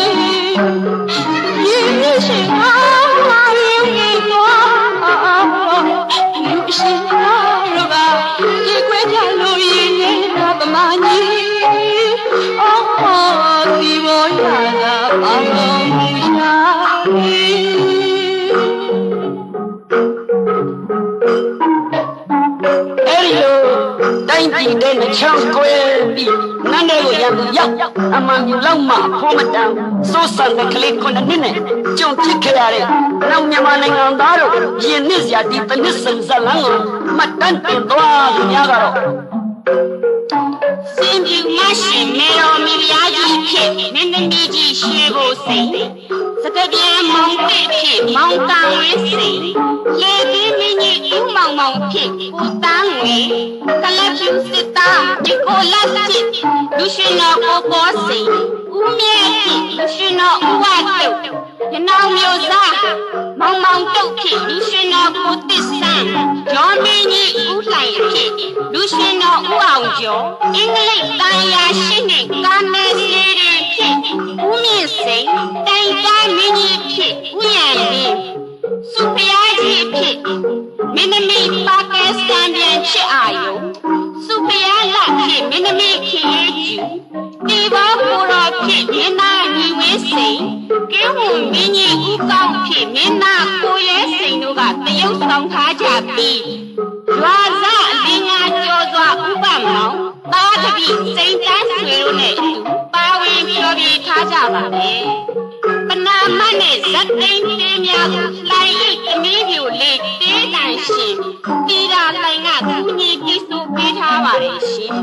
S6: ယေရှိဟာယေသွားလူရှိဟာရောပါဒီခွဲကြလို့ရင်းနေတာပမာကြီးအော်ဒီဘောရတာဘာလို့ရှာ
S1: အဲ့ဒီလိုတိုင်းပြည်တဲ့နှချောင်းကွဲပြီးနန်းတွေကိုရံသူရောက်အမှန်ယူလောက်မှဖိုးမတန်စိုးစံတဲ့ကလေး9နှစ်နဲ့ကြုံဖြစ်ခဲ့ရတဲ့နောက်မြန်မာနိုင်ငံသားတို့ယင်းနှစ်စရာဒီတစ်နှစ်စံဇလန်းကိုမှတ်တမ်းတင်သွားသူများကတော့
S6: စင်ပြူမရှိမေတော်မီပြားကြီးဖြစ်နင်းနေကြီးရှေးဖို့စိတ်စကပြေမောင်တဲ့ဖြစ်မောင်တန်ဝဲစိတ်လေဒီမင်းကြီးဦးမောင်မောင်ဖြစ်ကိုတန်းဝဲကလပ်ဖြူစစ်သားဒီကိုလက်ဖြစ်လူရှင်တော်ကိုပေါ်စိတ်ဦးမြဲဖြစ်လူရှင်တော်ဦးဝတ်တုတ်ရနောင်မျိုးစားမောင်မောင်တုတ်ဖြစ်လူရှင်တော်ကိုတစ္ဆန်းကျော်မင်းကြီးဦးလှိုင်ဖြစ်လူရှင်တော်ဦးအောင်ကျော်အင်္ဂလိပ်တန်ရာရှိနဲ့ကာမဲစီရီဖြစ်ဦးမြင့်စိန်တိုင်တိုင်းမင်းကြီးဖြစ်ဦးရန်လင်းစုပယားကြီးဖြစ်မင်းသမီးပါကစ္စတန်ပြန်ချစ်အာယုစုပယားလက်ဖြစ်မင်းသမီးခင်ရေးကျူဒီဘောကိုတော်ဖြစ်မင်းသားညီဝင်းစိန်ကဲဝင်မင်းကြီးဦးကောင်းဖြစ်မင်းသားကိုရဲစိန်တို့ကတရုပ်ဆောင်ထားကြပြီးရွာစားအလင်းငါကျော်စွာဥပမောင်တာတပိစိန်တန်းဆွေတို့နဲ့အတူပါဝင်ပြောပြထားကြပါမယ်ပနာမနဲ့ဇတ်သိန်းတေးများကိုလှိုင်ဤသမီးမျိုးလေးတေးတန်ရှင်တီရာလှိုင်ကကူညီပြီးဆိုပေးထားပါတယ်ရှင်